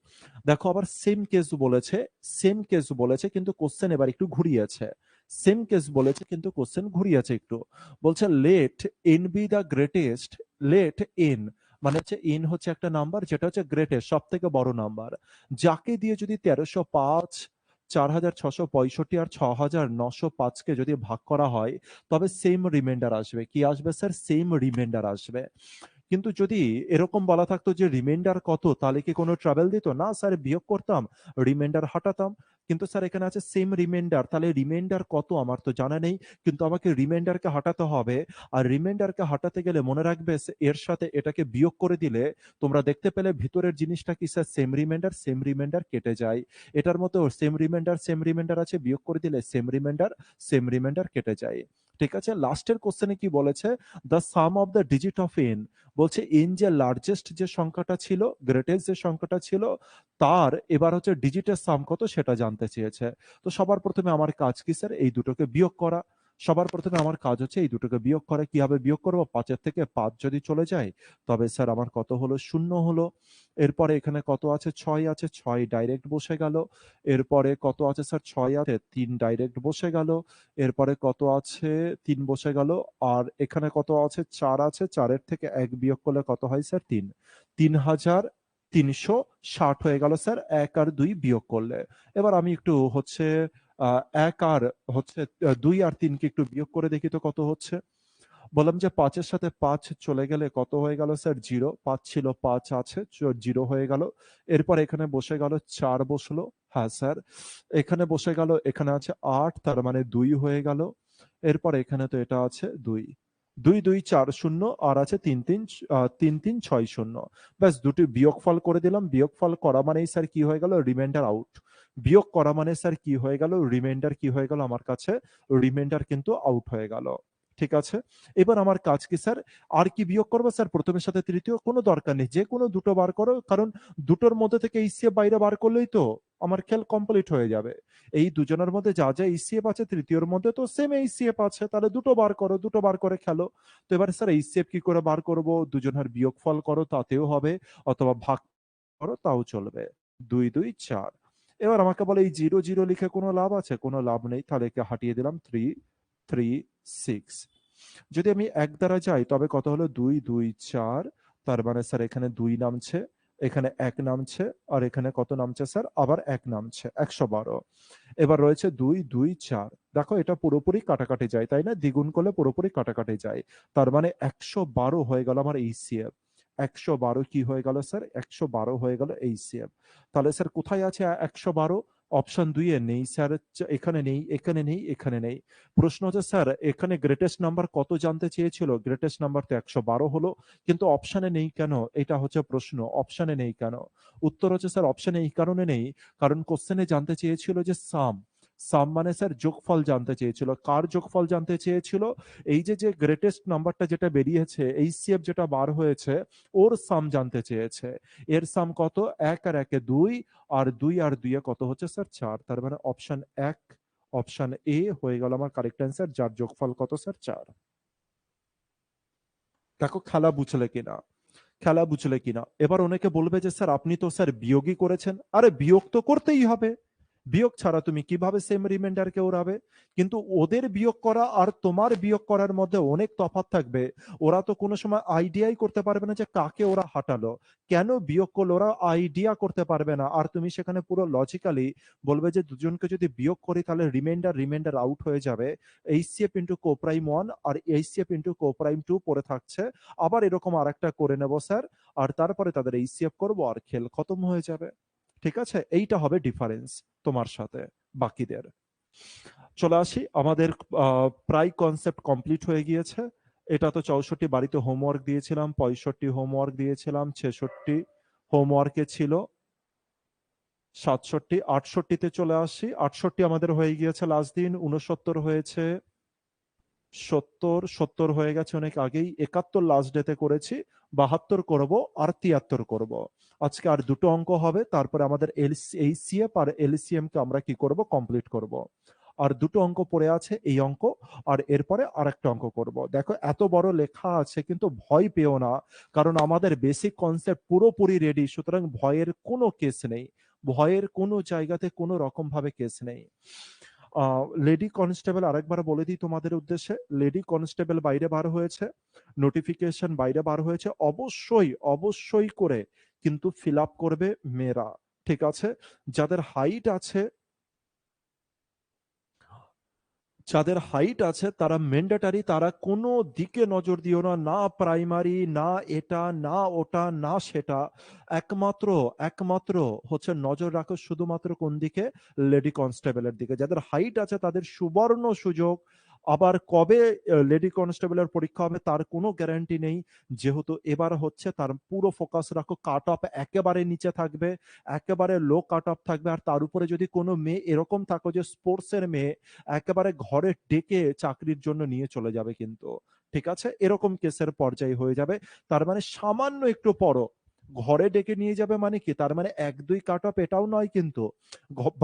দেখো, আবার সেম কেস বলেছে, সেম কেস বলেছে কিন্তু কোশ্চেন এবার একটু ঘুরিয়েছে। সেম কেস বলেছে কিন্তু কোশ্চেন ঘুরিয়েছে একটু। বলছে let N be the greatest, let N মানে হচ্ছে এন হচ্ছে একটা নাম্বার যেটা হচ্ছে গ্রেটেস্ট, সব থেকে বড় নাম্বার, যাকে দিয়ে যদি 1305, 4665 আর 6905 কে যদি ভাগ করা হয়, তবে সেম রিমাইন্ডার আসবে। কি আসবে স্যার? সেম রিমাইন্ডার আসবে। কিন্তু যদি এরকম বলা থাকতো যে রিমাইন্ডার কত, তাহলে কি কোনো ট্রাভেল দিত? না স্যার, বিয়োগ করতাম, রিমাইন্ডার হাঁটাতাম। কিন্তু স্যার এখানে আছে সেম রিমাইন্ডার, তাহলে রিমাইন্ডার কত আমার তো জানা নেই, কিন্তু আমাকে রিমাইন্ডারকে হাঁটাতে হবে। আর রিমাইন্ডারকে হাঁটাতে গেলে মনে রাখবে এর সাথে এটাকে বিয়োগ করে দিলে তোমরা দেখতে পেলে ভিতরের জিনিসটা কি sir? Same reminder, same reminder কেটে যায়। এটার মতো সেম রিমাইন্ডার আছে, বিয়োগ করে দিলে সেম রিমাইন্ডার কেটে যায়। ঠিক আছে, লাস্টের কোশ্চেনে কি বলেছে? The some of the digit of N, বলছে এন যে লার্জেস্ট যে সংখ্যাটা ছিল, গ্রেটেস্ট যে সংখ্যাটা ছিল, তার এবার হচ্ছে ডিজিটের সাম কত সেটা জানতে চেয়েছে। তো সবার প্রথমে আমার কাজ কি স্যার? এই দুটোকে বিয়োগ করা। সবার প্রথমে আমার কাজ হচ্ছে এই দুটোকে বিয়োগ করা। কিভাবে বিয়োগ করবো? 5-এর থেকে 5 যদি চলে যায়, তবে স্যার আমার কত হলো? 0 হলো। এরপরে এখানে কত আছে? 6 আছে, 6 ডাইরেক্ট বসে গেল। এরপরে কত আছে স্যার? 6 আছে, 3 ডাইরেক্ট বসে গেল। এরপরে কত আছে? 3 বসে গেল। আর এখানে কত আছে? 4 আছে, 4-এর থেকে 1 বিয়োগ করলে কত হয় স্যার? 3। 3360 হয়ে গেল স্যার 1 আর 2 বিয়োগ করলে। এবার আমি একটু হচ্ছে 1 আর হচ্ছে 2 আর 3 কে একটু বিয়োগ করে দেখি তো কত হচ্ছে। বললাম যে 5-এর সাথে 5 চলে গেলে কত হয়ে গেল স্যার? 0। 5 ছিল, 5 আছে, 0 হয়ে গেল। এরপর এখানে বসে গেল 4 বসলো। হ্যাঁ স্যার। এখানে বসে গেল, এখানে আছে 8, তার মানে 2 হয়ে গেল। এরপর এখানে তো এটা আছে 2। 2 2 4 0 আর আছে 3 3 3 3 6 0। ব্যাস, দুটি বিয়োগফল করে দিলাম। বিয়োগফল করা মানেই স্যার কি হয়ে গেল? Reminder out. বিয়োগ করা মানে স্যার কি হয়ে গেল? রিমাইন্ডার কি হয়ে গেল আমার কাছে? রিমাইন্ডার কিন্তু আউট হয়ে গেল। ঠিক আছে, এবার আমার কাজ কি স্যার? আর কি বিয়োগ করবো স্যার? প্রথমের সাথে তৃতীয় কোনো দরকার নেই, যে কোনো দুটো বার করো, কারণ দুটোর মধ্যে থেকে এইচসিএফ বাইরে বার করলেই তো আমার খেল কমপ্লিট হয়ে যাবে। এই দুজনের মধ্যে যা যা এইচসিএফ আছে, তৃতীয়র মধ্যে তো সেম এইচসিএফ আছে, তাহলে দুটো বার করো, দুটো বার করে খেলো। তো এবার স্যার এইচসিএফ কি করে বার করব? দুজনের বিয়োগফল করো, তাতেও হবে, অথবা ভাগ করো, তাও চলবে। 2 2 4। এবার আমাকে বলে এই 0 0 লিখে কোনো লাভ আছে? কোনো লাভ নেই, তাহলে একে হাঁটিয়ে দিলাম 3 3 6। যদি আমি 1 দ্বারা যাই তবে কত হলো? 2 2 4। তার মানে স্যার এখানে 2 নামছে, এখানে 1 নামছে, আর এখানে কত নামছে স্যার? আবার 1 নামছে, 112। এবার রয়েছে 2 2 4। দেখো এটা পুরোপুরি কাটাকাটি যায়, তাই না? দ্বিগুণ করলে পুরোপুরি কাটাকাটি যায়। তার মানে 112 হয়ে গেল আমার এইচসিএফ। 112 কি হয়ে গেল স্যার? 112 হয়ে গেল এইচসিএফ। তাহলে স্যার কোথায় আছে 112? অপশন 2 এ নেই স্যার, এখানে নেই, এখানে নেই, এখানে নেই। প্রশ্ন হচ্ছে স্যার এখানে গ্রেটেস্ট নাম্বার কত জানতে চেয়েছিল? গ্রেটেস্ট নাম্বার তো 112 হলো, কিন্তু অপশনে নেই কেন? এটা হচ্ছে প্রশ্ন, অপশনে নেই কেন? উত্তর হচ্ছে স্যার অপশনে এই কারণে নেই, কারণ কোশ্চেনে জানতে চেয়েছিল যে সাম। সাম মানে স্যার যোগফল জানতে চেয়েছিল। কার যোগফল জানতে চেয়েছিল? এই যে যে গ্রেটেস্ট নাম্বারটা যেটা বেরিয়েছে, এইচসিএফ যেটা বার হয়েছে, ওর সাম জানতে চেয়েছে। এর সাম কত? 1 আর 1 এ 2, আর 2 আর 2 এ কত হচ্ছে স্যার? 4। তার মানে অপশন 1, অপশন এ হয়ে গেল আমার কারেক্ট অ্যান্সার, যার যোগফল কত স্যার? 4। দেখো খেলা বুঝলে কিনা, খেলা বুঝলে কিনা। এবার অনেকে বলবে যে স্যার আপনি তো স্যার বিয়োগই করেছেন। আরে বিয়োগ তো করতেই হবে, বিয়োগ ছাড়া তুমি কিভাবে সেম রিমাইন্ডারকে ওড়াবে? কিন্তু ওদের বিয়োগ করা আর তোমার বিয়োগ করার মধ্যে অনেক তফাৎ থাকবে। ওরা তো কোনো সময় আইডিয়াই করতে পারবে না যে কাকে ওরা হাঁটালো, কেন বিয়োগ করলো, ওরা আইডিয়া করতে পারবে না। আর তুমি সেখানে পুরো লজিক্যালি বলবে যে দুজনকে যদি বিয়োগ করি তাহলে রিমাইন্ডার আউট হয়ে যাবে। এইচসিএফ ইন্টু কোপ্রাইম 1 আর এইচসিএফ ইন্টু কোপ্রাইম 2 পড়ে থাকছে। আবার এরকম আরেকটা করে নেব স্যার, আর তারপরে তাদের এইচসিএফ করবো আর খেল খতম হয়ে যাবে। ঠিক আছে, এইটা হবে ডিফারেন্স তোমার সাথে বাকিদের। চলে আসি, আমাদের প্রায় কনসেপ্ট কমপ্লিট হয়ে গিয়েছে। এটা তো 64 বাড়িতে হোমওয়ার্ক দিয়েছিলাম, 65 হোমওয়ার্ক দিয়েছিলাম, 66 হোমওয়ার্কে ছিল, 67, 68তে চলে আসি। 68 আমাদের হয়ে গিয়েছে লাস্ট দিন, 69 হয়েছে, 70 হয়ে গেছে অনেক আগেই, 71 লাস্ট ডেতে করেছি, 72 করব, আর 73 করব। আজকে আর দুটো অঙ্ক হবে, তারপরে আমাদের এইচসিএফ আর এলসিএম কে আমরা কি করব, কমপ্লিট করব। আর দুটো অঙ্ক পড়ে আছে, এই অঙ্ক আর এরপরে আরেকটা অঙ্ক করব। দেখো এত বড় লেখা আছে, কিন্তু ভয় পেও না, কারণ আমাদের বেসিক কনসেপ্ট পুরোপুরি রেডি, সুতরাং ভয়ের কোনো কেস নেই, ভয়ের কোনো জায়গাতে কোনো রকম ভাবে কেস নেই। লেডি কনস্টেবল আরেকবার বলে দিই তোমাদের উদ্দেশ্যে, লেডি কনস্টেবল বাইরে বার হয়েছে, নোটিফিকেশন বাইরে বার হয়েছে, অবশ্যই অবশ্যই করে কিন্তু ফিল আপ করবে মেয়েরা। ঠিক আছে, যাদের হাইট আছে, যাদের হাইট আছে তারা ম্যান্ডেটারি, তারা কোনো দিকে নজর দিও না, না প্রাইমারি, না এটা, না ওটা, না সেটা, একমাত্র একমাত্র হচ্ছে নজর রাখো শুধুমাত্র কোন দিকে, লেডি কনস্টেবলের দিকে। যাদের হাইট আছে তাদের সুবর্ণ সুযোগ। আবার কবে লেডি কনস্টেবলের পরীক্ষা হবে তার কোনো গ্যারান্টি নেই, যেহেতু এবার হচ্ছে, তার পুরো ফোকাস রাখো, কাট অফ একেবারে নিচে থাকবে, একেবারে লো কাট অফ থাকবে। আর তার উপরে যদি কোনো মেয়ে এরকম থাকো যে স্পোর্টসের মেয়ে, একেবারে ঘরে ডেকে চাকরির জন্য নিয়ে চলে যাবে কিন্তু। ঠিক আছে, এরকম কেসের পর্যায়ে হয়ে যাবে। তার মানে সামান্য একটু পরও ঘরে ডেকে নিয়ে যাবে, মানে কি তার মানে 1-2 কাট অফ এটাও নয় কিন্তু,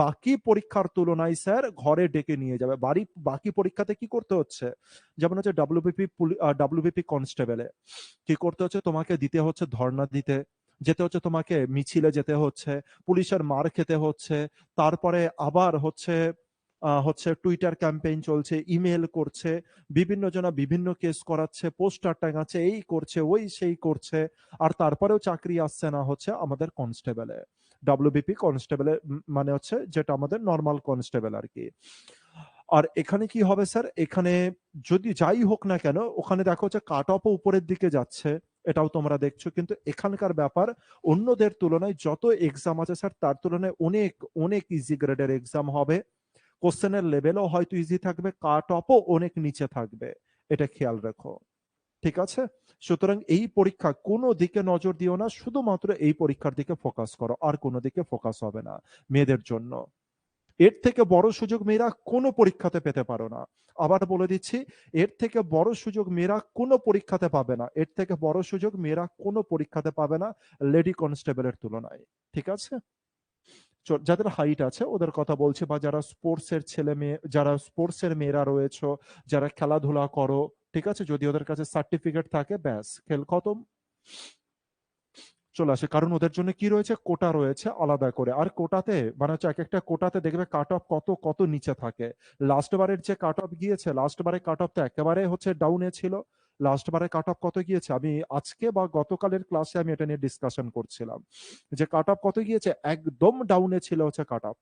বাকি পরীক্ষার তুলনায় স্যার ঘরে ডেকে নিয়ে যাবে। বাকি পরীক্ষাতে কি করতে হচ্ছে, যেমন হচ্ছে ডাব্লিউবিপি কনস্টেবলে কি করতে হচ্ছে, তোমাকে দিতে হচ্ছে ধর্ণা দিতে যেতে হচ্ছে, তোমাকে মিছিলে যেতে হচ্ছে, পুলিশের মার খেতে হচ্ছে, তারপরে আবার হচ্ছে হচ্ছে টুইটার ক্যাম্পেইন চলছে, ইমেল করছে, বিভিন্ন জনা বিভিন্ন কেস করাচ্ছে, পোস্টার টাঙাচ্ছে, এই করছে ওই সেই করছে, আর তারপরেও চাকরি আসছে না হচ্ছে আমাদের কনস্টেবলে, ডাব্লিউবিপি কনস্টেবলে, মানে হচ্ছে যেটা আমাদের নর্মাল কনস্টেবল আর কি। আর এখানে কি হবে স্যার, এখানে যদি যাই হোক না কেন, ওখানে দেখো হচ্ছে কাট অফও উপরের দিকে যাচ্ছে, এটাও তোমরা দেখছো, কিন্তু এখানকার ব্যাপার অন্যদের তুলনায় যত এক্সাম আছে স্যার তার তুলনায় অনেক অনেক ইজি গ্রেডের এক্সাম হবে। কোশ্চেনের লেভেলও হয়তো ইজি থাকবে, কাট অফও অনেক নিচে থাকবে, এটা খেয়াল রাখো। ঠিক আছে, সুতরাং এই পরীক্ষা কোনো দিকে নজর দিও না, শুধুমাত্র এই পরীক্ষার দিকে ফোকাস করো, আর কোনো দিকে ফোকাস হবে না মেয়েদের জন্য। এর থেকে বড় সুযোগ মেয়েরা কোনো পরীক্ষাতে পেতে পারো না। আবার বলে দিচ্ছি, এর থেকে বড় সুযোগ মেয়েরা কোনো পরীক্ষাতে পাবে না, এর থেকে বড় সুযোগ মেয়েরা কোনো পরীক্ষাতে পাবে না লেডি কনস্টেবলের তুলনায়। ঠিক আছে, যাদের হাইট আছে ওদের কথা বলছি, বা যারা স্পোর্টসের ছেলে মেয়ে, যারা স্পোর্টসের মেয়েরা রয়েছে, যারা খেলাধুলা করো, ঠিক আছে, যদি ওদের কাছে সার্টিফিকেট থাকে ব্যাস খেল খতম, চলে আসে। কারণ ওদের জন্য কি রয়েছে, কোটা রয়েছে আলাদা করে, আর কোটাতে মানে হচ্ছে এক একটা কোটাতে দেখবে কাট অফ কত কত নিচে থাকে। লাস্ট বারের যে কাট অফ গিয়েছে, লাস্ট বারে কাট অফ তো একেবারে হচ্ছে ডাউনে ছিল। লাস্ট বারে কাট অফ কত গিয়েছে, আমি আজকে বা গতকালের ক্লাসে আমি এটা নিয়ে ডিসকাশন করছিলাম, যে কাট অফ কত গিয়েছে, একদম ডাউনে ছিল হচ্ছে কাট অফ।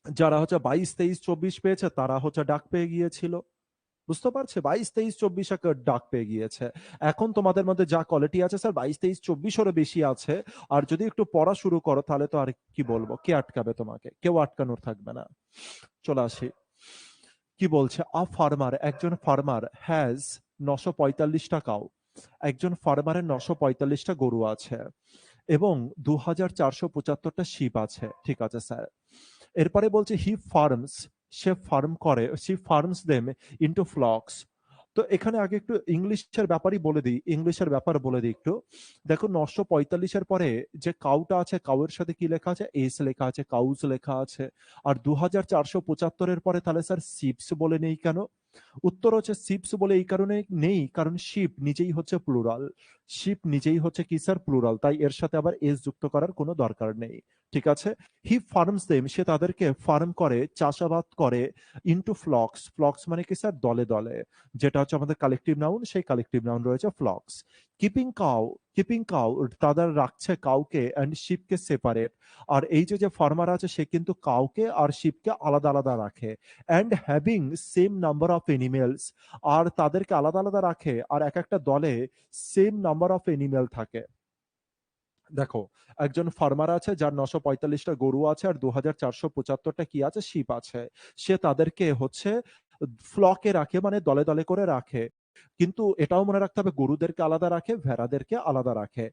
যারা হচ্ছে 22, 23, 24 পেয়েছে তারা হচ্ছে ডাক পেয়ে গিয়েছিল, বুঝতে পারছে, 22, 23, 24 ডাক পেয়ে গিয়েছে। এখন তোমাদের মধ্যে যা কোয়ালিটি আছে স্যার 22, 23, 24-এরও বেশি আছে। আর যদি একটু পড়া শুরু করো তাহলে তো আর কি বলবো, কে আটকাবে তোমাকে, কেউ আটকানোর থাকবে না। চলে আসি, কি বলছে, একজন ফার্মার হ্যাজ 945টা কাউ, একজন ফার্মারের 945টা গরু আছে এবং 2475টা শিপ আছে। ঠিক আছে স্যার, এরপরে বলছে হি ফার্মস, সে ফার্ম করে, she farms them into flocks. তো এখানে আগে একটু ইংলিশের ব্যাপারই বলে দিই, ইংলিশের ব্যাপার বলে দিই একটু। দেখো 945-এর পরে যে কাউটা আছে, কাউয়ের সাথে কি লেখা আছে, এস লেখা আছে, কাউস লেখা আছে। আর 2475-এর পরে তাহলে স্যার শিপস বলে নেই কেন? উত্তর হচ্ছে শিপস বলে এই কারণে নেই, কারণ শিপ নিজেই হচ্ছে প্লুরাল, শিপ নিজেই হচ্ছে কি স্যার প্লুরাল, তাই এর সাথে আবার এস যুক্ত করার কোনো দরকার নেই। ঠিক আছে? হি ফার্মস দেম, সে তাদেরকে ফার্ম করে, চাষাবাদ করে, ইনটু ফ্লক্স। ফ্লক্স মানে কি স্যার? দলে দলে। যেটা হচ্ছে আমাদের কালেকটিভ নাউন, সেই কালেকটিভ নাউন রয়েছে flocks. Keeping cow, keeping cow, তাদের রাখছে কাউকে, অ্যান্ড শিপকে সেপারেট। আর এই যে ফার্মার আছে সে কিন্তু কাউকে আর শিপকে আলাদা আলাদা রাখে। And having same number of animals, আর তাদেরকে আলাদা আলাদা রাখে, আর এক একটা দলে সেম নাম্বার অফ এনিমেল থাকে। দেখো, একজন ফার্মার আছে যার 945টা গরু আছে আর 2475টা কি আছে? শিপ আছে। সে তাদেরকে হচ্ছে ফ্লকে রাখে, মানে দলে দলে করে রাখে। কিন্তু এটাও মনে রাখতে হবে, গরুদেরকে আলাদা রাখে, ভেড়াদেরকে আলাদা রাখে।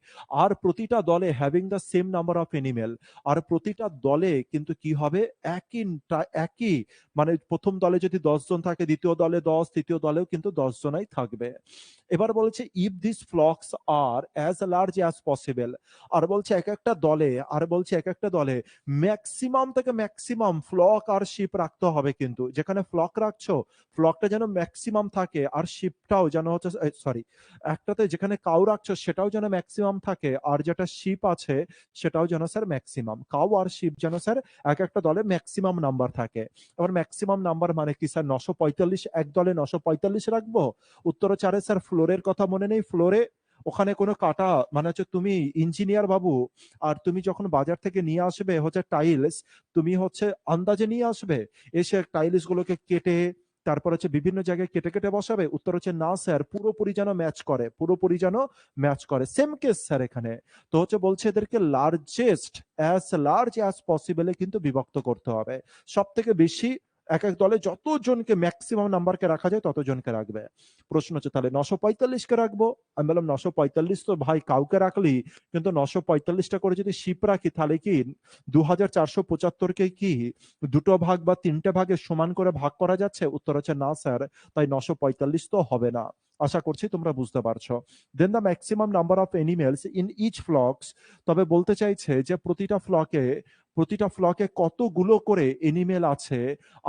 আর প্রতিটা দলে having the same number of animal, আর প্রতিটা দলে কিন্তু কি হবে? একই, মানে প্রথম দলে যদি 10 জন থাকে, দ্বিতীয় দলে 10, তৃতীয় দলেও কিন্তু 10 জনাই থাকবে। এবার বলেছে if this flocks are as large as possible, আর বলছে এক একটা দলে, আর বলছে এক একটা দলে ম্যাক্সিমাম থেকে ম্যাক্সিমাম ফ্লক আর শিপ রাখতে হবে। কিন্তু যেখানে ফ্লক রাখছো, ফ্লকটা যেন ম্যাক্সিমাম থাকে, আর শিপটাও যেন হচ্ছে, সরি, একটাতে যেখানে কাউ রাখছো সেটাও যেন ম্যাক্সিমাম থাকে, আর যেটা শিপ আছে সেটাও যেন স্যার ম্যাক্সিমাম। কাউ আর শিপ যেন স্যার এক একটা দলে ম্যাক্সিমাম নাম্বার থাকে। এবার ম্যাক্সিমাম নাম্বার মানে কি স্যার? 945, এক দলে 945 রাখবো? উত্তর হচ্ছে, আরে স্যার ফ্লোরের কথা মনে নেই? ফ্লোরে ওখানে কোনো কাটা, মানে হচ্ছে তুমি ইঞ্জিনিয়ার বাবু, আর তুমি যখন বাজার থেকে নিয়ে আসবে হচ্ছে টাইলস, তুমি হচ্ছে আন্দাজে নিয়ে আসবে, এসে টাইলস গুলোকে কেটে তারপর হচ্ছে বিভিন্ন জায়গায় কেটে কেটে বসাবে? উত্তর হচ্ছে না স্যার, পুরোপুরি যেন ম্যাচ করে, পুরোপুরি যেন ম্যাচ করে। সেম কেস স্যার এখানে। তো হচ্ছে বলছে এদেরকে largest, as large as possible কিন্তু বিভক্ত করতে হবে। সব থেকে বেশি এক এক দলে যতজনকে ম্যাক্সিমাম নাম্বারকে রাখা যায় ততজনকে রাখবে। প্রশ্ন হচ্ছে তাহলে 945 কে রাখবো? আমি বললাম 945 তো ভাই কাউকে রাখলি, কিন্তু 945টা করে যদি শিপ রাখি তাহলে কি 2475কে কি দুটো ভাগ বা তিনটে ভাগে সমান করে ভাগ করা যাচ্ছে? উত্তর হচ্ছে না স্যার, তাই 945 তো হবে না। আশা করছি তোমরা বুঝতে পারছো। Then the maximum number of animals in each flocks, তবে বলতে চাইছে যে প্রতিটা ফ্লকে কতগুলো করে এনিমেল আছে,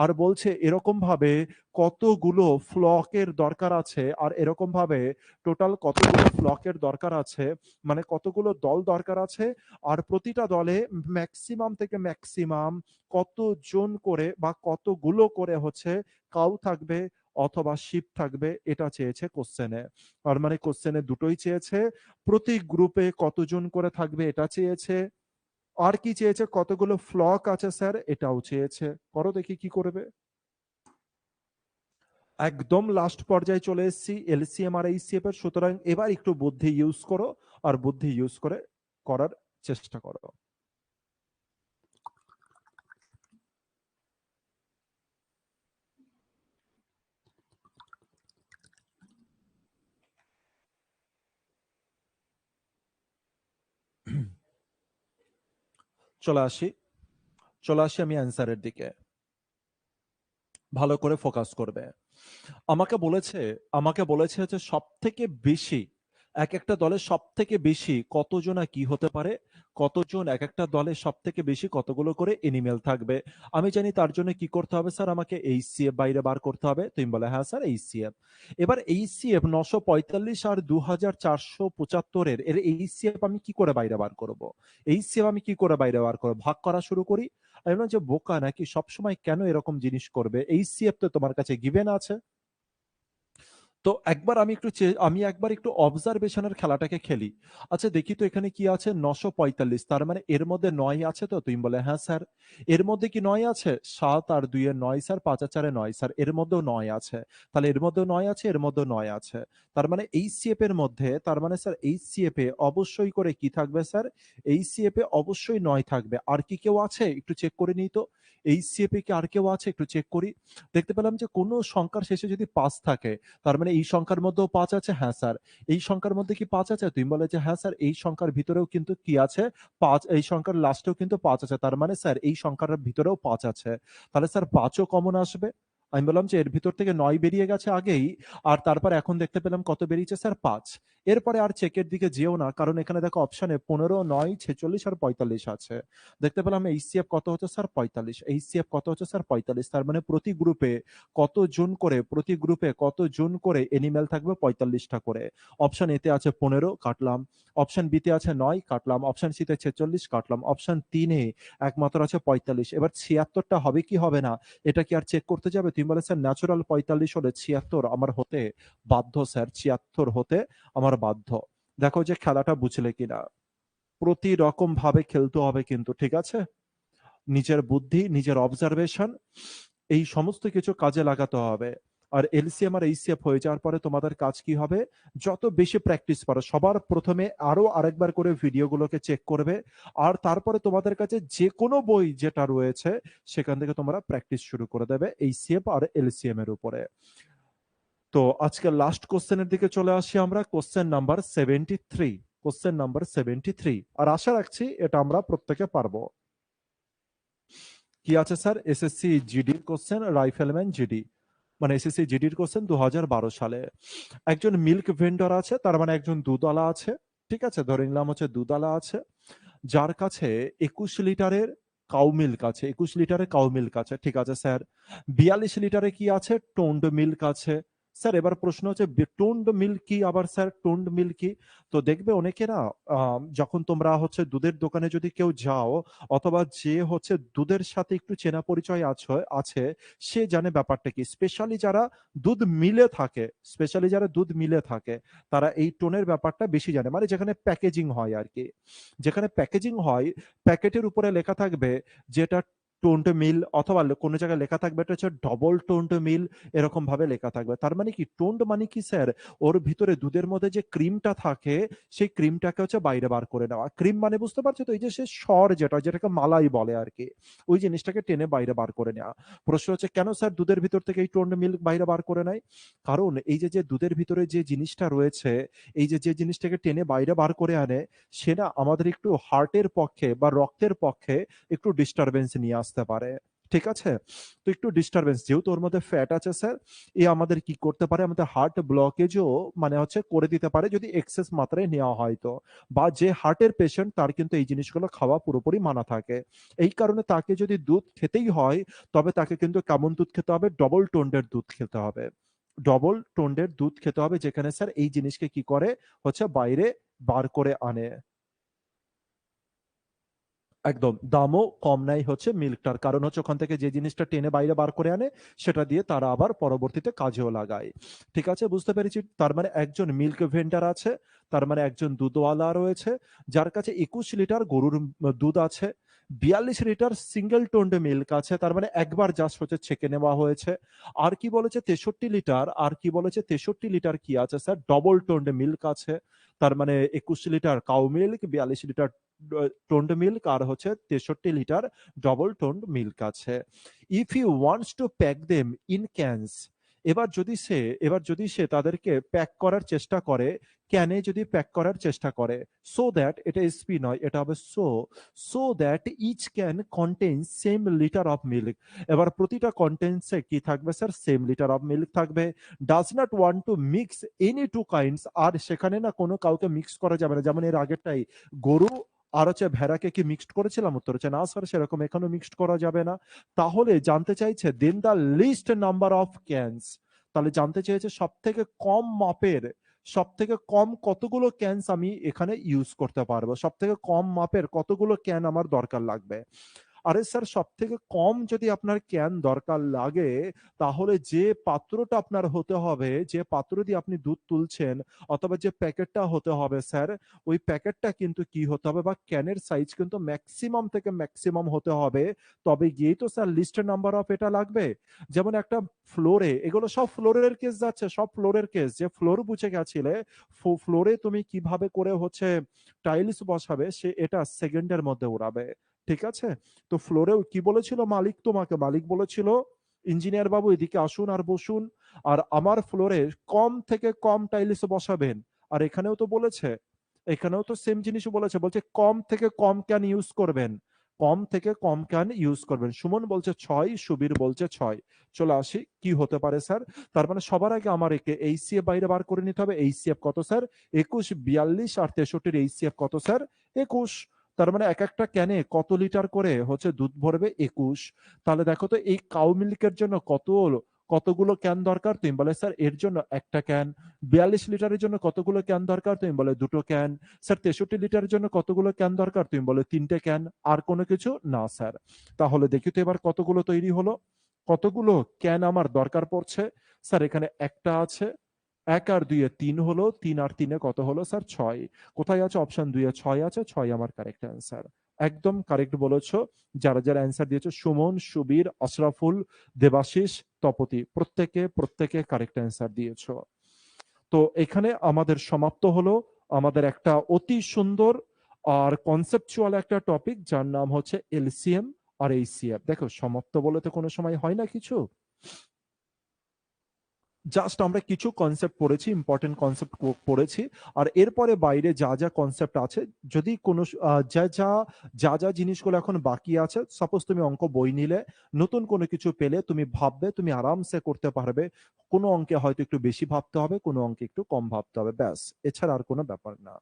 আর বলছে এরকম ভাবে কতগুলো ফ্লকের দরকার আছে, আর এরকম ভাবে টোটাল কতগুলো ফ্লকের দরকার আছে, মানে কতগুলো দল দরকার আছে, আর প্রতিটা দলে ম্যাক্সিমাম থেকে ম্যাক্সিমাম কতজন করে বা কতগুলো করে হচ্ছে কাউ থাকবে অথবা শিপ থাকবে, এটা চেয়েছে কোশ্চেনে। আর মানে কোশ্চেনে দুটোই চেয়েছে, প্রতি গ্রুপে কতজন করে থাকবে এটা চেয়েছে, আর কি চেয়েছে? কতগুলো ফ্লক আছে স্যার, এটাও চেয়েছে। করো দেখি কি করবে। একদম লাস্ট পর্যায়ে চলে এসেছি, এলসিএম আর এইচসিএফ এর। সুতরাং এবার একটু বুদ্ধি ইউজ করো, আর বুদ্ধি ইউজ করে করার চেষ্টা করো। চলে আসি, চলে আসি আমি অ্যান্সারের দিকে। ভালো করে ফোকাস করবে। আমাকে বলেছে, আমাকে বলেছে হচ্ছে সব থেকে বেশি, এক একটা দলে সব থেকে বেশি কতজন আর কি হতে পারে, কতজন এক একটা দলে সব থেকে বেশি কতগুলো করে এনিমেল থাকবে। আমি জানি তার জন্য কি করতে হবে স্যার, আমাকে এইচসিএফ বাইরে বার করতে হবে। তুমি বলে হ্যাঁ স্যার এইচসিএফ। এবার এইচসিএফ 945 আর 2475 এর এইচসিএফ আমি কি করে বাইরে বার করব? এইচসিএফ আমি কি করে বাইরে বার করবো? ভাগ করা শুরু করি। আমি বললাম যে বোকা নাকি, সবসময় কেন এরকম জিনিস করবে? এইচসিএফ তো তোমার কাছে গিভেন আছে। তো একবার আমি একবার একটু অবজারভেশনের খেলাটাকে খেলি। আচ্ছা দেখি তো এখানে কি আছে? 945, তার মানে এর মধ্যে 9 আছে। তো তুমি বলে হ্যাঁ স্যার। এর মধ্যে কি 9 আছে? 7 আর 2 এর 9 স্যার, 5 আর 4 এর 9 স্যার, এর মধ্যেও 9 আছে। তাহলে এর মধ্যেও 9 আছে, এর মধ্যেও 9 আছে। তার মানে এইচসিএফ এর মধ্যে, তার মানে স্যার এইচসিএফ এ অবশ্যই করে কি থাকবে স্যার? এইচসিএফ এ অবশ্যই 9 থাকবে। আর কি কেউ আছে একটু চেক করে নিই তো। এইচসিএফ এ কি আর কেউ আছে একটু চেক করি। দেখতে পেলাম যে কোন সংখ্যার শেষে যদি 5 থাকে, তার মানে এই সংখ্যার মধ্যেও 5 আছে? হ্যাঁ স্যার। এই সংখ্যার মধ্যে কি 5 আছে? তুমি বলে যে হ্যাঁ স্যার, এই সংখ্যার ভিতরেও কিন্তু কি আছে? 5। এই সংখ্যার লাস্টেও কিন্তু 5 আছে। তার মানে স্যার এই সংখ্যার ভিতরেও 5 আছে। তাহলে স্যার 5ও কমন আসবে। আমি বললাম যে এর ভিতর থেকে 9 বেরিয়ে গেছে আগেই, আর তারপর এখন দেখতে পেলাম কত বেরিয়েছে স্যার 5। এরপরে আর চেকের দিকে যেও না, কারণ এখানে দেখো অপশনে 15, 9, 46 আর 45 আছে। দেখতে পেলাম এইচসিএফ কত হচ্ছে স্যার 45, এইচসিএফ কত হচ্ছে স্যার 45, তার মানে প্রতি গ্রুপে কতজন করে এনিম্যাল থাকবে 45টা করে। অপশন এতে আছে 15, কাটলাম। অপশন বিতে আছে 9, কাটলাম। অপশন সিতে 46, কাটলাম। অপশন 3-এ একমাত্র আছে 45। এবার 76টা হবে কি হবে না, এটা কি আর চেক করতে যাবে? তুমি বলে স্যার ন্যাচুরাল 45 হলে 76 আমার হতে বাধ্য স্যার, 76 হতে আমার বাধ্য। দেখো যে খেলাটা বুঝলে কিনা। প্রতি রকম ভাবে খেলতে হবে কিন্তু, ঠিক আছে? নিজের বুদ্ধি, নিজের অবজারভেশন, এই সমস্ত কিছু কাজে লাগাতে হবে। আর এলসিএম আর এইচসিএফ হয়ে যাওয়ার পরে তোমাদের কাজ কি হবে, যত বেশি প্র্যাকটিস পারো সবার প্রথমে আরো আরেকবার করে ভিডিওগুলোকে চেক করবে, আর তারপরে তোমাদের কাছে যে কোনো বই যেটা রয়েছে সেখান থেকে তোমরা প্র্যাকটিস শুরু করে দেবে এইচসিএফ আর এলসিএম এর উপরে। তো আজকে লাস্ট কোশ্চেনের দিকে চলে আসি আমরা, কোশ্চেন নাম্বার 73। কোশ্চেন নাম্বার 73, আর আশা রাখছি এটা আমরা প্রত্যেকে পারবো। কি আছে স্যার? এসএসসি জিডির কোশ্চেন, রাইফেলম্যান জিডি, মানে এসএসসি জিডির কোশ্চেন 2012 সালে। একজন মিল্ক ভেন্ডর আছে, তার মানে একজন দুধওয়ালা আছে, ঠিক আছে, ধরে নিলাম হচ্ছে দুধওয়ালা আছে, যার কাছে 21 লিটারের কাউ মিল্ক আছে, 21 লিটারের কাউ মিল্ক আছে, ঠিক আছে স্যার। 42 লিটারে কি আছে, টোন্ড মিল্ক আছে। স্যার এবার প্রশ্ন হচ্ছে টোন্ড মিল্ক কি, আবার স্যার টোন্ড মিল্ক কি? তো দেখবে অনেকে না, যখন তোমরা হচ্ছে দুধের দোকানে যদি কেউ যাও, অথবা যে হচ্ছে দুধের সাথে একটু চেনা পরিচয় আছে, সে জানে ব্যাপারটা কি। স্পেশালি যারা দুধ মিলে থাকে তারা এই টোনের ব্যাপারটা বেশি জানে, মানে যেখানে প্যাকেজিং হয় আর কি। যেখানে প্যাকেজিং হয়, প্যাকেটের উপরে লেখা থাকবে যেটা টোন্ড মিল, অথবা কোনো জায়গায় লেখা থাকবে এটা হচ্ছে ডবল টোন্ড মিল, এরকম ভাবে লেখা থাকবে। তার মানে কি, টোন্ড মানে কি স্যার, ওর ভিতরে দুধের মধ্যে যে ক্রিমটা থাকে সেই ক্রিমটাকে হচ্ছে বাইরে বার করে নেওয়া। ক্রিম মানে বুঝতে পারছো তো, এই যে সে স্বর যেটাকে মালাই বলে আর কি, ওই জিনিসটাকে টেনে বাইরে বার করে নেওয়া। প্রশ্ন হচ্ছে কেন স্যার দুধের ভিতর থেকে এই টোন্ড মিল্ক বাইরে বার করে নেয়? কারণ এই যে দুধের ভিতরে যে জিনিসটা রয়েছে, এই যে জিনিসটাকে টেনে বাইরে বার করে আনে, সে না আমাদের একটু হার্টের পক্ষে বা রক্তের পক্ষে একটু ডিস্টারবেন্স নিয়ে আসতে পারে, ঠিক আছে? তো একটু ডিস্টারবেন্স, যেহেতু ওর মধ্যে ফ্যাট আছে স্যার, এ আমাদের কি করতে পারে, আমাদের হার্ট ব্লকেজও মানে হচ্ছে করে দিতে পারে যদি এক্সেস মাত্রায় নেওয়া হয় তো। বা যে হার্টের পেশেন্ট তার কিন্তু এই জিনিসগুলো খাওয়া পুরোপুরি মানা থাকে। এই কারণে তাকে যদি দুধ খেতেই হয়, তবে তাকে কিন্তু কেমন দুধ খেতে হবে, ডবল টোন্ডের দুধ খেতে হবে। ডবল টোন্ডের দুধ খেতে হবে, যেখানে স্যার এই জিনিসকে কি করে হচ্ছে বাইরে বার করে আনে। একদম দামও কম নেয় হচ্ছে মিল্কটার, কারণ হচ্ছে ওখান থেকে যে জিনিসটা টেনে বাইরে বার করে আনে সেটা দিয়ে তারা আবার পরবর্তীতে কাজেও লাগায়। ঠিক আছে, বুঝতে পেরেছি। তার মানে একজন মিল্ক ভেন্ডার আছে, তার মানে একজন দুধওয়ালা রয়েছে, যার কাছে 21 লিটার গরুর দুধ আছে, 42 লিটার সিঙ্গেল টোন্ড মিল্ক আছে, তার মানে একবার জাস্ট হচ্ছে ছেঁকে নেওয়া হয়েছে। আর কি বলেছে 63 লিটার, কি আছে স্যার, ডবল টোন্ড মিল্ক আছে। তার মানে 21 litre cow milk, 42 litre toned milk, আর হচ্ছে 63 লিটার ডবল টোন্ড মিল্ক আছে। If you wants to pack them in cans, এবার যদি সে তাদেরকে প্যাক করার চেষ্টা করে, ক্যানে যদি প্যাক করার চেষ্টা করে, সো দ্যাট, এটা এসপি নয়, এটা হবে so that each can contain same litre of milk. এবার প্রতিটা কন্টেন্টসে কি থাকবে sir, same litre of milk থাকবে। Does not want to mix any two kinds, আর সেখানে না কোনো কাউকে মিক্স করা যাবে না, যেমন এর আগেরটাই গরু আর হচ্ছে ভেড়াকে কি মিক্সড করেছিলাম, উত্তর হচ্ছে না স্যার, সেরকম এখানেও মিক্সড করা যাবে না। তাহলে জানতে চাইছে then the least number of cans, তাহলে জানতে চেয়েছে সব থেকে কম কতগুলো ক্যানস আমি এখানে ইউজ করতে পারবো, সব থেকে কম মাপের কতগুলো ক্যান আমার দরকার লাগবে। আরে স্যার, সব থেকে কম যদি আপনার ক্যান দরকার লাগে, তাহলে যে পাত্রটা আপনার হতে হবে, যে পাত্র দিয়ে আপনি দুধ তুলছেন, অথবা যে প্যাকেটটা হতে হবে স্যার, ওই প্যাকেটটা কিন্তু কি হতে হবে, বা ক্যানের সাইজ কিন্তু ম্যাক্সিমাম থেকে ম্যাক্সিমাম হতে হবে। তবে গিয়েই তো স্যার লিস্টের নাম্বার অফ এটা লাগবে। যেমন একটা ফ্লোরে, এগুলো সব ফ্লোরের কেস যাচ্ছে, সব ফ্লোরের কেস, যে ফ্লোর বুঝে গেছিলে, ফ্লোরে তুমি কিভাবে করে হচ্ছে টাইলস বসাবে, সে এটা সেকেন্ডের মধ্যে উড়াবে, ঠিক আছে? তো ফ্লোরেও কি বলেছিল মালিক, তোমাকে মালিক বলেছিল ইঞ্জিনিয়ার বাবু এদিকে আসুন আর বসুন, আর আমার ফ্লোরে কম থেকে কম টাইলস বসাবেন। আর এখানেও তো সেম জিনিস বলেছে, বলছে কম থেকে কম ক্যান ইউজ করবেন। কম থেকে কম ক্যান ইউজ করবেন। সুমন বলছে 6, সুবীর বলছে 6। চলে আসি কি হতে পারে স্যার। তার মানে সবার আগে আমার একে এইচসিএফ বাইরে বার করে নিতে হবে। এইচসিএফ কত স্যার? 21, 42 আর 63 এইচসিএফ কত স্যার? 21। তার মানে এক একটা ক্যানে কত লিটার করে হচ্ছে দুধ ভরবে? 21। তাহলে দেখো তো এই কাউ মিল্কের জন্য কতগুলো ক্যান দরকার? তুমি বলে স্যার এর জন্য একটা ক্যান। 42 লিটারের জন্য কতগুলো ক্যান দরকার? তুমি বলে দুটো ক্যান। স্যার 63 লিটারের জন্য কতগুলো ক্যান দরকার? তুমি বলে তিনটে ক্যান। আর কোনো কিছু না স্যার। তাহলে দেখি তো এবার কতগুলো তৈরি হলো। কতগুলো ক্যান আমার দরকার পড়ছে? স্যার এখানে একটা আছে, 1 আর 2 এ 3 হলো, 3 আর 3 এ কত হলো স্যার? 6। কোথায় আছে? অপশন 2 এ 6 আছে, 6 আমার কারেক্ট অ্যান্সার। একদম কারেক্ট বলেছো। যারা যারা অ্যান্সার দিয়েছো, সুমন, সুবীর, আশরাফুল, দেবাশিস, তপতি, প্রত্যেকে কারেক্ট অ্যান্সার দিয়েছো। তো এখানে আমাদের সমাপ্ত হলো আমাদের একটা অতি সুন্দর আর কনসেপচুয়াল একটা টপিক, যার নাম হচ্ছে এলসিএম আর এইচসিএফ। দেখো সমাপ্ত বলে তো কোনো সময় হয় না কিছু। জাস্ট আমরা কিছু কনসেপ্ট পড়েছি, ইম্পর্টেন্ট কনসেপ্ট পড়েছি। আর এরপরে বাইরে যা যা কনসেপ্ট আছে, যদি কোনো যা জিনিসগুলো এখন বাকি আছে, সাপোজ তুমি অঙ্ক বই নিলে, নতুন কোনো কিছু পেলে তুমি ভাববে, তুমি আরামসে করতে পারবে। কোনো অঙ্কে হয়তো একটু বেশি ভাবতে হবে, কোনো অঙ্কে একটু কম ভাবতে হবে, ব্যাস। এছাড়া আর কোনো ব্যাপার না।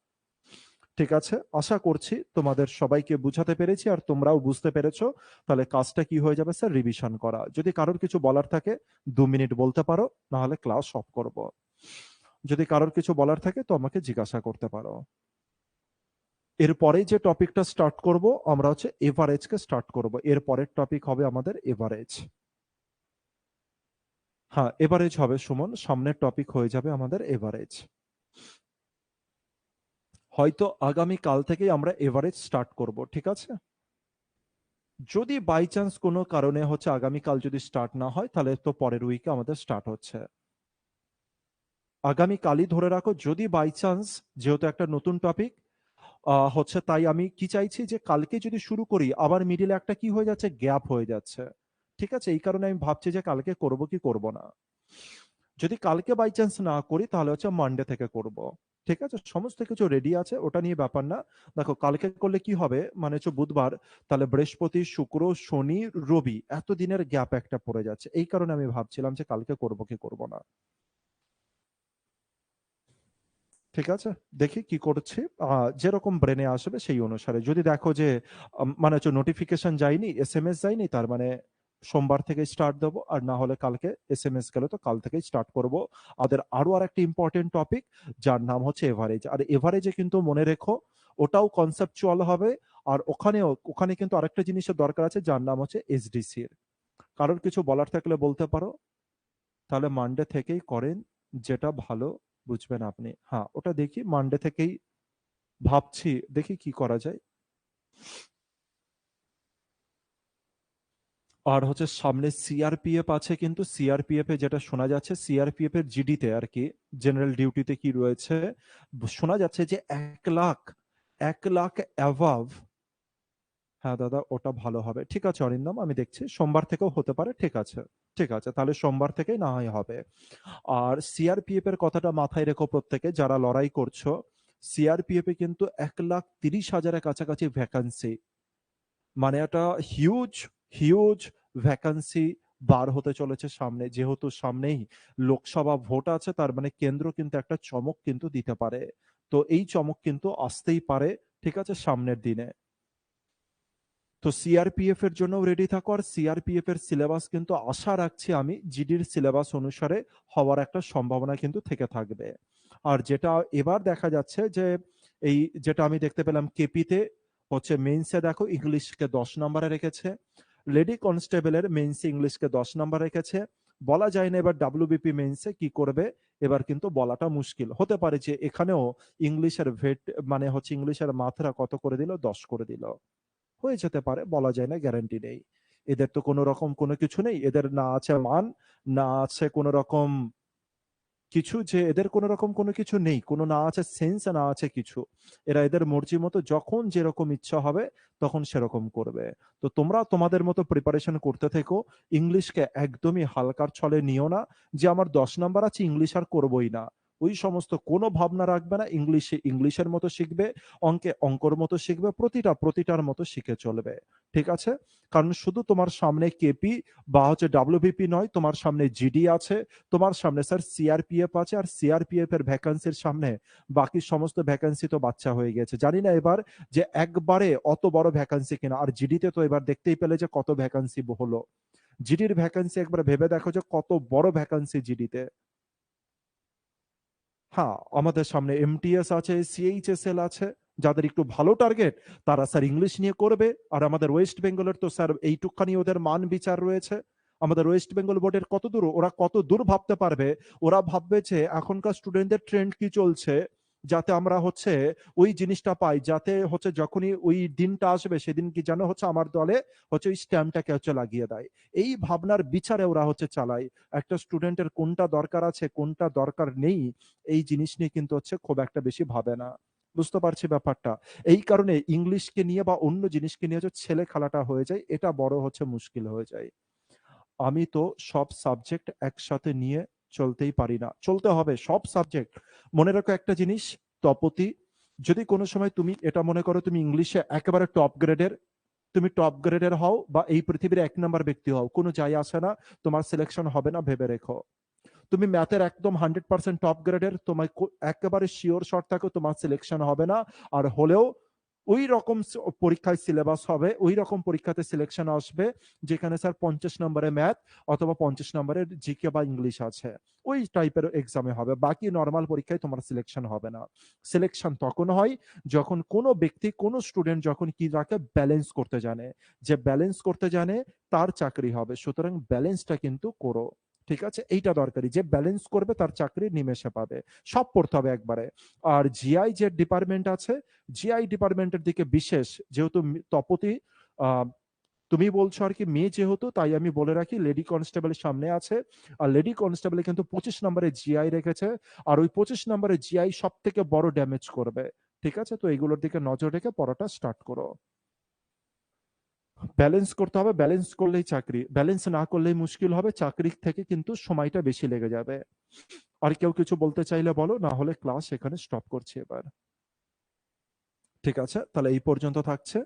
ঠিক আছে, আশা করছি তোমাদের সবাইকে বুঝাতে পেরেছি আর তোমরাও বুঝতে পেরেছো। তাহলে কাজটা কি হয়ে যাবে স্যার? রিভিশন করা। যদি কারোর কিছু বলার থাকে 2 মিনিট বলতে পারো, না হলে ক্লাস অফ করব। যদি কারোর কিছু বলার থাকে তো আমাকে জিজ্ঞাসা করতে পারো। এরপরে যে টপিকটা স্টার্ট করব আমরা হচ্ছে এভারেজ কে স্টার্ট করব। এর পরের টপিক হবে আমাদের এভারেজ। হ্যাঁ, এভারেজ হবে সুমন, সামনের টপিক হয়ে যাবে আমাদের এভারেজ। হয়তো আগামী কাল থেকেই আমরা এভারেজ স্টার্ট করব, ঠিক আছে? যদি বাই চান্স কোনো কারণে হচ্ছে আগামীকাল যদি স্টার্ট না হয়, তাহলে তো পরের উইকে আমাদের স্টার্ট হচ্ছে। আগামীকালই ধরে রাখো, যদি বাই চান্স, যেহেতু একটা নতুন টপিক হচ্ছে, তাই আমি কি চাইছি যে কালকে যদি শুরু করি, আবার মিডিলে একটা কি হয়ে যাচ্ছে, গ্যাপ হয়ে যাচ্ছে। ঠিক আছে, এই কারণে আমি ভাবছি যে কালকে করব কি করব না। যদি কালকে বাই চান্স না করি, তাহলে হচ্ছে মানডে থেকে করব। ঠিক আছে, সমস্ত কিছু রেডি আছে, ওটা নিয়ে ব্যাপার না। দেখো কালকে করলে কি হবে, মানে হচ্ছে বুধবার, তাহলে বৃহস্পতি, শুক্র, শনি, রবি, এত দিনের গ্যাপ একটা পড়ে যাচ্ছে। এই কারণে আমি ভাবছিলাম যে কালকে করব কি করব না। ঠিক আছে, দেখি কি করছি। যেরকম ব্রেনে আসবে সেই অনুসারে। যদি দেখো যে মানে হচ্ছে নোটিফিকেশন যায়নি, এসএমএস যায়নি, তার মানে সোমবার থেকে স্টার্ট দেবো। আর না হলে কালকে এসএমএস গেলে তো কাল থেকেই স্টার্ট করব। আমাদের আরো আরেকটা ইম্পর্টেন্ট টপিক, যার নাম হচ্ছে এভারেজ। আর এভারেজে কিন্তু মনে রেখো, ওটাও কনসেপচুয়াল হবে। আর ওখানে কিন্তু আরেকটা জিনিসের দরকার আছে, যার নাম হচ্ছে এসডিসি এর। কারোর কিছু বলার থাকলে বলতে পারো। তাহলে মানডে থেকেই করেন, যেটা ভালো বুঝবেন আপনি। হ্যাঁ, ওটা দেখি মানডে থেকেই ভাবছি, দেখি কি করা যায়। আর হচ্ছে সামনে সিআরপিএফ আছে, কিন্তু সিআরপিএফ এ যেটা শোনা যাচ্ছে, সিআরপিএফ এর জিডিতে আর কি, জেনারেল ডিউটিতে কি রয়েছে, শোনা যাচ্ছে যে 1 লাখ, 1 লাখ অ্যাভাভ। হ্যাঁ দাদা, ওটা ভালো হবে। ঠিক আছে অরিন্দম, আমি দেখছি, সোমবার থেকেও হতে পারে। ঠিক আছে, ঠিক আছে, তাহলে সোমবার থেকেই না হয় হবে। আর সিআরপিএফ এর কথাটা মাথায় রেখো প্রত্যেকে, যারা লড়াই করছো। সিআরপিএফ এ কিন্তু 1,30,000-এর কাছাকাছি ভ্যাকান্সি, মানে একটা হিউজ হিউজ ভ্যাকান্সি বার হতে চলেছে সামনে। যেহেতু সামনেই লোকসভা ভোট আছে, তার মানে কেন্দ্র কিন্তু একটা চমক কিন্তু দিতে পারে। তো এই চমক কিন্তু আসতেই পারে, ঠিক আছে, সামনের দিনে। তো সিআরপিএফ এর জন্য রেডি থাকো। আর সিআরপিএফ এর সিলেবাস কিন্তু আশা রাখছি আমি জিডির সিলেবাস অনুসারে হওয়ার একটা সম্ভাবনা কিন্তু থেকে থাকবে। আর যেটা এবার দেখা যাচ্ছে যে এই যেটা আমি দেখতে পেলাম কেপিতে হচ্ছে, মেইনসে দেখো ইংলিশকে 10 নম্বরে রেখেছে। লেডি কনস্টেবলের মেইনসে ইংলিশকে 10 নম্বর রেখেছে। বলা যায় না এবার ডাব্লিউবিপি মেইনসে কি করবে, এবার কিন্তু বলাটা মুশকিল হতে পারে যে এখানেও ইংলিশের ভেট, মানে হচ্ছে ইংলিশের মাত্রা কত করে দিল, 10 করে দিল। হয়ে যেতে পারে, বলা যায় না, গ্যারান্টি নেই। এদের তো কোনো রকম কোনো কিছু নেই, এদের না আছে মান, না আছে কোনো রকম কিছু, যে এদের কোনো রকম কোনো কিছু নেই, কোনো না আছে সেন্স, না আছে কিছু। এরা এদের মর্জি মতো যখন যেরকম ইচ্ছা হবে তখন সেরকম করবে। তো তোমরা তোমাদের মতো প্রিপারেশন করতে থেকো। ইংলিশকে একদমই হালকার ছলে নিও না, যে আমার 10 নাম্বার আছে ইংলিশ আর করবোই না। ওই সমস্ত কোনো ভাবনা রাখবে না, ইংলিশে ইংলিশের মতো শিখবে, অঙ্কে অঙ্কর মতো শিখবে, প্রতিটার মতো শিখে চলবে। ঠিক আছে? কারণ শুধু তোমার সামনে কেপি বা হচ্ছে ডাব্লিউবিপি নয়, তোমার সামনে জিডি আছে, তোমার সামনে স্যার সিআরপিএফ আছে, আর সিআরপিএফ এর ভ্যাকান্সির সামনে বাকি সমস্ত ভ্যাকান্সি তো বাচ্চা হয়ে গেছে। জানি না এবার যে একবারে অত বড় ভ্যাকান্সি কিনা। আর জিডিতে তো এবার দেখতেই পেলে যে কত ভ্যাকান্সি হলো। জিডির ভ্যাকান্সি একবার ভেবে দেখো যে কত বড় ভ্যাকান্সি জিডিতে। হ্যাঁ, আমাদের সামনে এমটিএস আছে, সিএইচএসএল আছে। যাদের একটু ভালো টার্গেট তারা স্যার ইংলিশ নিয়ে করবে। আর আমাদের ওয়েস্ট বেঙ্গলের তো স্যার এইটুকখানি ওদের মান বিচার রয়েছে। আমাদের ওয়েস্ট বেঙ্গল বোর্ডের কত দূর, ওরা কত দূর ভাবতে পারবে। ওরা ভাববে যে এখনকার স্টুডেন্টদের ট্রেন্ড কি চলছে, যাতে আমরা হচ্ছে ওই জিনিসটা পাই, যাতে হচ্ছে যখনই ওই দিনটা আসবে সেদিন কি যেন হচ্ছে আমার দলে হচ্ছে ওই স্ট্যাম্পটাকে হচ্ছে লাগিয়ে দেয়। এই ভাবনার বিচারে ওরা হচ্ছে চালায়। একটা স্টুডেন্টের কোনটা দরকার আছে কোনটা দরকার নেই, এই জিনিস নিয়ে কিন্তু হচ্ছে খুব একটা বেশি ভাবে না। বুঝতে পারছি ব্যাপারটা। এই কারণে ইংলিশকে নিয়ে বা অন্য জিনিসকে নিয়ে যে ছেলে খেলাটা হয়ে যায়, এটা বড় হচ্ছে মুশকিল হয়ে যায়। আমি তো সব সাবজেক্ট একসাথে নিয়ে চলতেই পারি না। চলতে হবে সব সাবজেক্ট। মনে রাখো একটা জিনিস, তপতি, যদি কোনো সময় তুমি এটা মনে করো তুমি ইংলিশে একেবারে টপ গ্রেডের, তুমি টপ গ্রেডের হও বা এই পৃথিবীর ১ নাম্বার ব্যক্তি হও, কোনো যায় আসে না, তোমার সিলেকশন হবে না ভেবে রেখো। তুমি ম্যাথের একদম 100% টপ গ্রেডের, তোমায় একেবারে শিওর শট থাকো তোমার সিলেকশন হবে না। আর হলেও ওই রকম পরীক্ষায় সিলেবাস হবে, ওই রকম পরীক্ষাতে সিলেকশন আসবে যেখানে স্যার 50 নম্বরে ম্যাথ অথবা 50 নম্বরের জিকে বা ইংলিশ আছে, ওই টাইপের এক্সামে হবে। বাকি নর্মাল পরীক্ষায় তোমার সিলেকশন হবে না। সিলেকশন তখন হয় যখন কোনো ব্যক্তি, কোনো স্টুডেন্ট যখন কি রাখে, ব্যালেন্স করতে জানে। যে ব্যালেন্স করতে জানে তার চাকরি হবে। সুতরাং ব্যালেন্সটা কিন্তু করো। ঠিক আছে? এইটা দরকারি। যে ব্যালেন্স করবে তার চাকরি নিমেষে পাবে। সব পড়তে হবে একবারে। আর জিআই যে ডিপার্টমেন্ট আছে, জিআই ডিপার্টমেন্টের দিকে বিশেষ, যেহেতু তপতি, আহ, তুমি বলছো আর কি মেয়ে যেহেতু, তাই আমি বলে রাখি লেডি কনস্টেবল সামনে আছে। আর লেডি কনস্টেবল কিন্তু 25 নম্বরে জিআই রেখেছে। আর ওই 25 নম্বরে জিআই সব থেকে বড় ড্যামেজ করবে। ঠিক আছে? তো এইগুলোর দিকে নজর রেখে পড়াটা স্টার্ট করো। ব্যালেন্স করতে হবে, ব্যালেন্স করলেই চাকরি, ব্যালেন্স না করলেই মুশকিল হবে, চাকরির থেকে কিন্তু সময়টা বেশি লেগে যাবে। আর কেউ কিছু বলতে চাইলে বলো, না হলে ক্লাস এখানে স্টপ করছি এবার। ঠিক আছে, তাহলে এই পর্যন্ত থাকছে।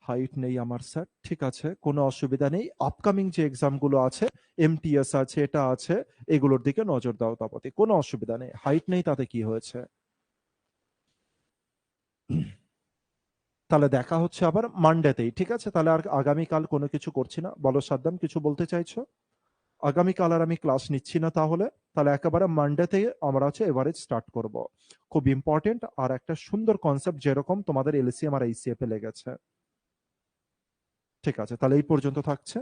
হাইট নেই আমার স্যার, ঠিক আছে, কোনো অসুবিধা নেই। আপকামিং যে এক্সাম গুলো আছে, এমটিএস আছে, এটা আছে, এগুলোর দিকে নজর দাও তাপতি, কোনো অসুবিধা নেই। হাইট নেই তাতে কি হয়েছে। তাহলে দেখা হচ্ছে আবার মানডেতেই, ঠিক আছে? তাহলে আর আগামীকাল কোনো কিছু করছি না। বলো সাদ্দাম, কিছু বলতে চাইছো? আগামীকাল আর আমি ক্লাস নিচ্ছি না তাহলে। তাহলে একেবারে মানডে থেকে আমরা হচ্ছে এভারেজ স্টার্ট করব। খুব ইম্পর্টেন্ট আর একটা সুন্দর কনসেপ্ট, যেরকম তোমাদের এলসিএম আর এইচসিএফ এ লেগেছে। ঠিক আছে, তাহলে এই পর্যন্ত থাকছে।